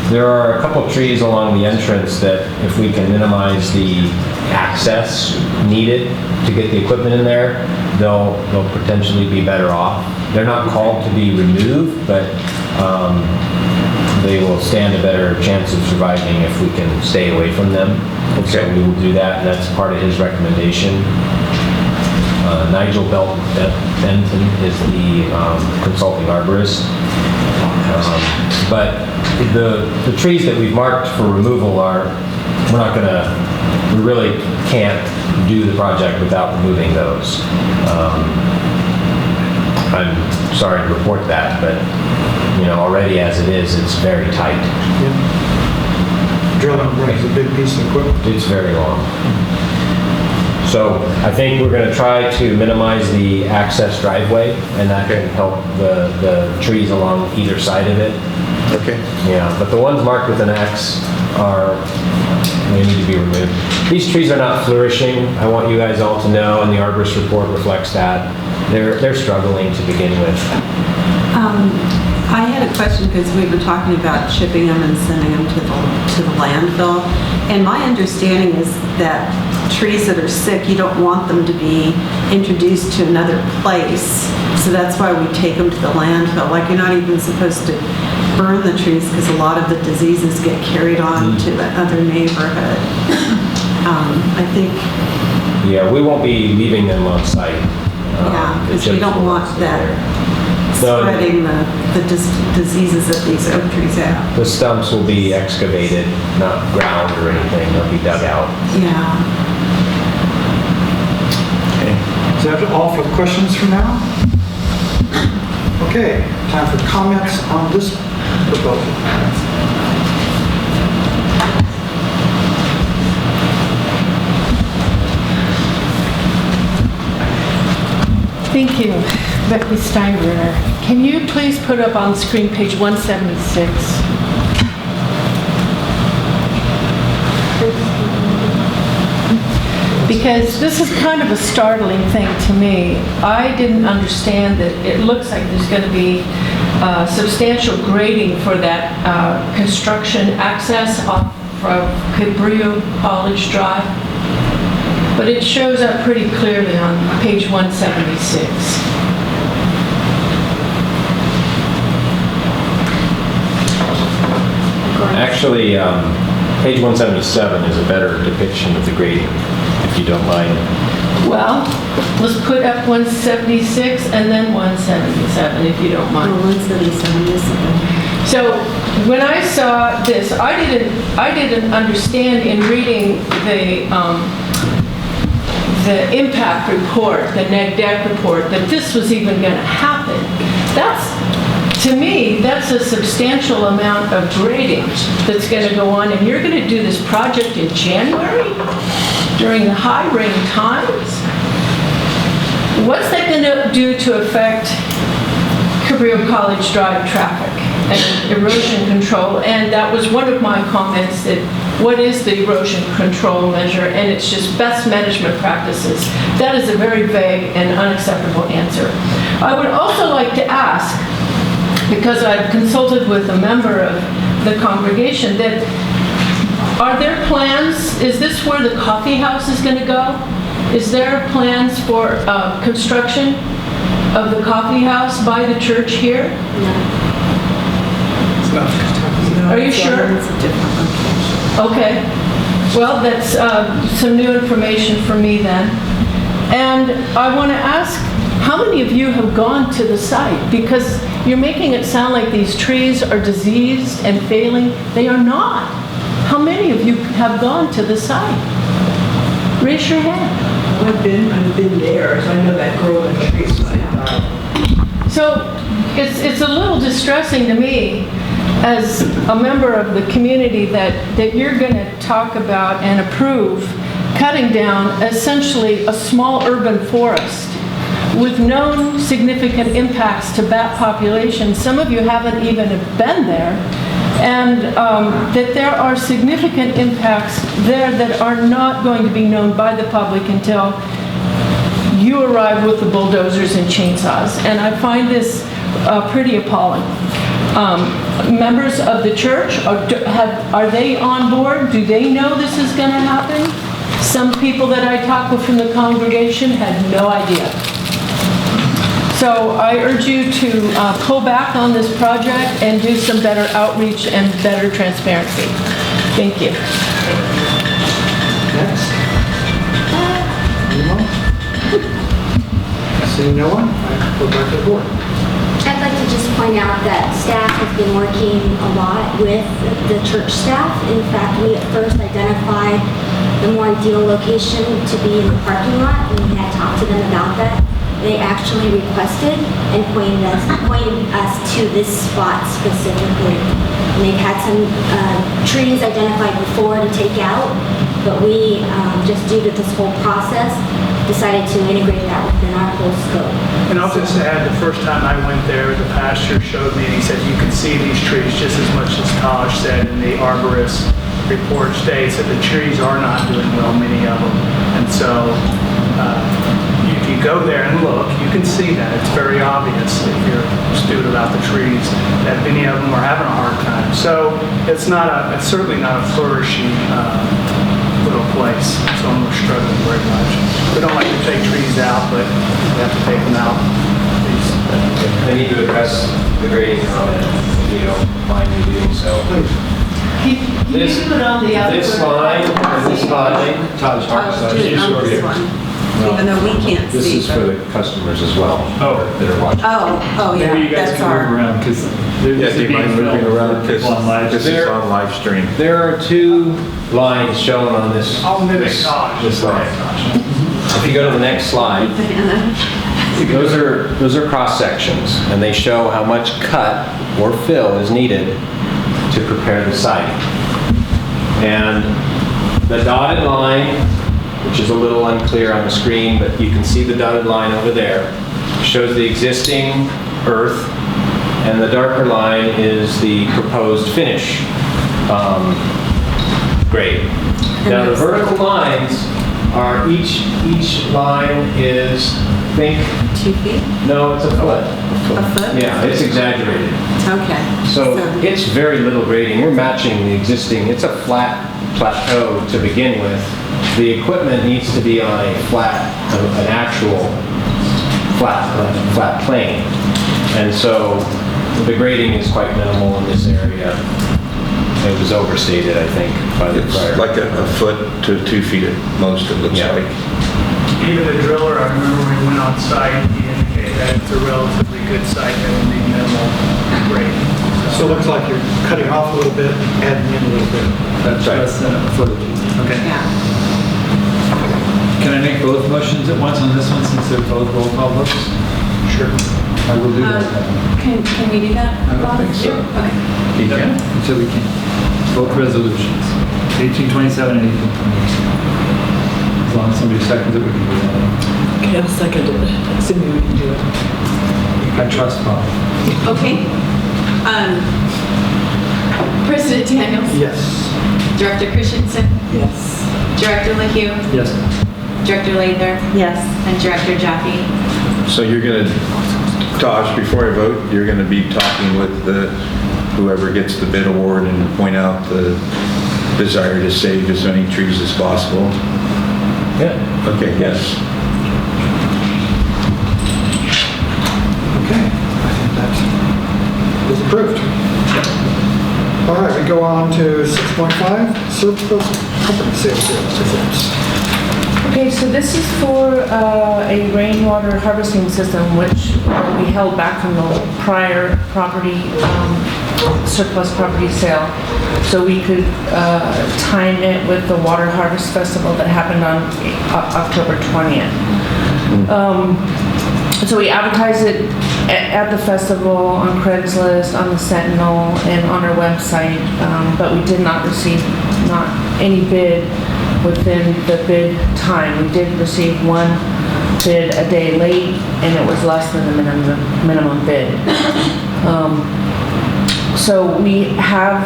There are a couple of trees along the entrance that if we can minimize the access needed to get the equipment in there, they'll potentially be better off. They're not called to be removed, but they will stand a better chance of surviving if we can stay away from them. Okay. So we will do that, and that's part of his recommendation. Nigel Benton is the consulting arborist. But the trees that we've marked for removal we really can't do the project without removing those. I'm sorry to report that, but already as it is, it's very tight. Yeah. Drilling brings a big piece of equipment. It's very long. So I think we're going to try to minimize the access driveway, and that can help the trees along either side of it. Okay. Yeah, but the ones marked with an X they need to be removed. These trees are not flourishing. I want you guys all to know, and the arborist report reflects that. They're struggling to begin with. I had a question because we were talking about shipping them and sending them to the landfill. And my understanding is that trees that are sick, you don't want them to be introduced to another place. So that's why we take them to the landfill. Like, you're not even supposed to burn the trees because a lot of the diseases get carried on to another neighborhood. I think... Yeah, we won't be leaving them on site. Yeah, because we don't want that spreading the diseases that these oak trees have. The stumps will be excavated, not ground or anything. They'll be dug out. Yeah. Is that all for the questions for now? Okay, time for comments on this proposal. Thank you, Becky Steinbrenner. Can you please put up on screen page 176? Because this is kind of a startling thing to me. I didn't understand that it looks like there's going to be substantial grading for that construction access off of Cabrillo College Drive. But it shows up pretty clearly on page 176. Actually, page 177 is a better depiction of the grading, if you don't mind. Well, let's put up 176 and then 177, if you don't mind. 177 is So when I saw this, I didn't understand in reading the impact report, the NEGDEC report, that this was even going to happen. To me, that's a substantial amount of grading that's going to go on, and you're going to do this project in January during the high rain times? What's that going to do to affect Cabrillo College Drive traffic and erosion control? And that was one of my comments, that what is the erosion control measure? And it's just best management practices. That is a very vague and unacceptable answer. I would also like to ask, because I've consulted with a member of the congregation, that are there plans, is this where the coffee house is going to go? Is there plans for construction of the coffee house by the church here? No. Are you sure? It's a different location. Okay. Well, that's some new information for me then. And I want to ask, how many of you have gone to the site? Because you're making it sound like these trees are diseased and failing. They are not. How many of you have gone to the site? Raise your hand. I've been there, so I know that grove of trees. So it's a little distressing to me as a member of the community that you're going to talk about and approve cutting down essentially a small urban forest with known significant impacts to bat population. Some of you haven't even been there. And that there are significant impacts there that are not going to be known by the public until you arrive with the bulldozers and chainsaws. And I find this pretty appalling. Members of the church, are they on board? Do they know this is going to happen? Some people that I talked with from the congregation had no idea. So I urge you to pull back on this project and do some better outreach and better transparency. Thank you. Next. Anyone? Seeing no one, I go back to the board. I'd like to just point out that staff has been working a lot with the church staff. In fact, we at first identified the more ideal location to be in the parking lot, and we had talked to them about that. They actually requested and pointed us to this spot specifically. And they've had some trees identified before to take out, but we, just due to this whole process, decided to integrate that within our whole scope. And I'll just add, the first time I went there, the pastor showed me, and he said, you can see these trees just as much as Taj said in the arborist report states that the trees are not doing well, many of them. And so, if you go there and look, you can see that. It's very obvious if you're astute about the trees that many of them are having a hard time. So it's certainly not a flourishing little place. Some are struggling very much. We don't like to take trees out, but we have to take them out. I need to address the grading comment, if you don't mind me doing so. Can you do it on the other? This line, and this line, Even though we can't see. this is for the customers as well. That are watching. Oh, yeah, Maybe you guys that's can move our. around, because Yeah, do you mind moving around? This is on live stream. There are two lines shown on this. I'll mimic Taj. This line. If you go to the next slide, those are cross sections, and they show how much cut or fill is needed to prepare the site. And the dotted line, which is a little unclear on the screen, but you can see the dotted line over there, shows the existing earth, and the darker line is the proposed finish grade. Now the vertical lines are, each line is, think... 2 feet? No, it's a foot. A foot? Yeah, it's exaggerated. Okay. So it's very little grading. We're matching the existing, it's a flat plateau to begin with. The equipment needs to be on a flat, an actual flat plane. And so the grading is quite minimal in this area. It was overstated, I think, by the prior. It's like a foot to 2 feet at most, it looks like. Even the driller, I remember when we went on site, he indicated that it's a relatively good site that will need minimal grading. So it looks like you're cutting off a little bit, adding in a little bit. That's less than a foot. Okay. Yeah. Can I make both motions at once on this one since they're both roll call votes? Sure. I will do that. Can we do that? I don't think so. Okay. You can? Until we can. Both resolutions, 1827 and 1828. As long as somebody seconds it, we can do that. Okay, I'll second it, assuming we can do it. I trust Bob. Okay. President Daniels? Yes. Director Christensen? Yes. Director LaHue? Yes. Director Lathir? Yes. And Director Jaffe? So you're going to, Tosh, before I vote, you're going to be talking with whoever gets the bid award and point out the desire to save as many trees as possible? Yeah. Okay, yes. Okay, I think that is approved. All right, we go on to 6.5, surplus property sales reports. Okay, so this is for a rainwater harvesting system, which we held back from the prior property, surplus property sale. So we could time it with the Water Harvest Festival that happened on October 20th. So we advertised it at the festival, on Craigslist, on the Sentinel, and on our website, but we did not receive any bid within the bid time. We did receive one bid a day late, and it was less than the minimum bid. So we have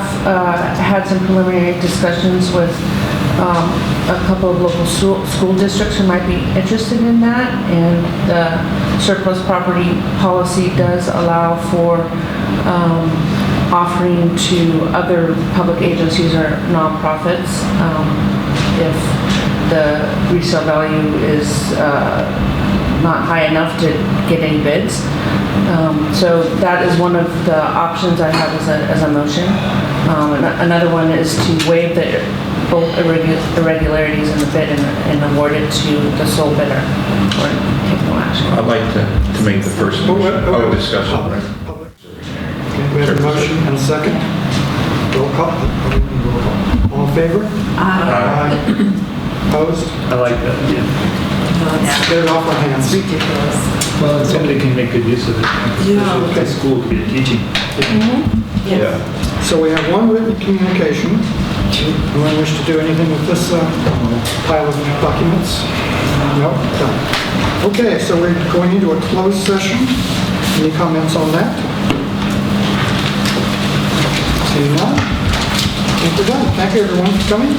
had some preliminary discussions with a couple of local school districts who might be interested in that, and the surplus property policy does allow for offering to other public agencies or nonprofits if the resale value is not high enough to get any bids. So that is one of the options I have as a motion. Another one is to waive both irregularities in the bid and award it to the sole bidder or take no action. I'd like to make the first motion. Oh, discussion. Okay, we have a motion and a second. Roll call. All in favor? Aye. Opposed? I like that, yeah. Get it off our hands. Ridiculous. Well, and somebody can make good use of it. Yeah. Especially if the school could be teaching. Yeah. So we have one written communication. Anyone wish to do anything with this pile of documents? No? Done. Okay, so we're going into a closed session. Any comments on that? Seeing none? I think we're done. Thank you everyone for coming.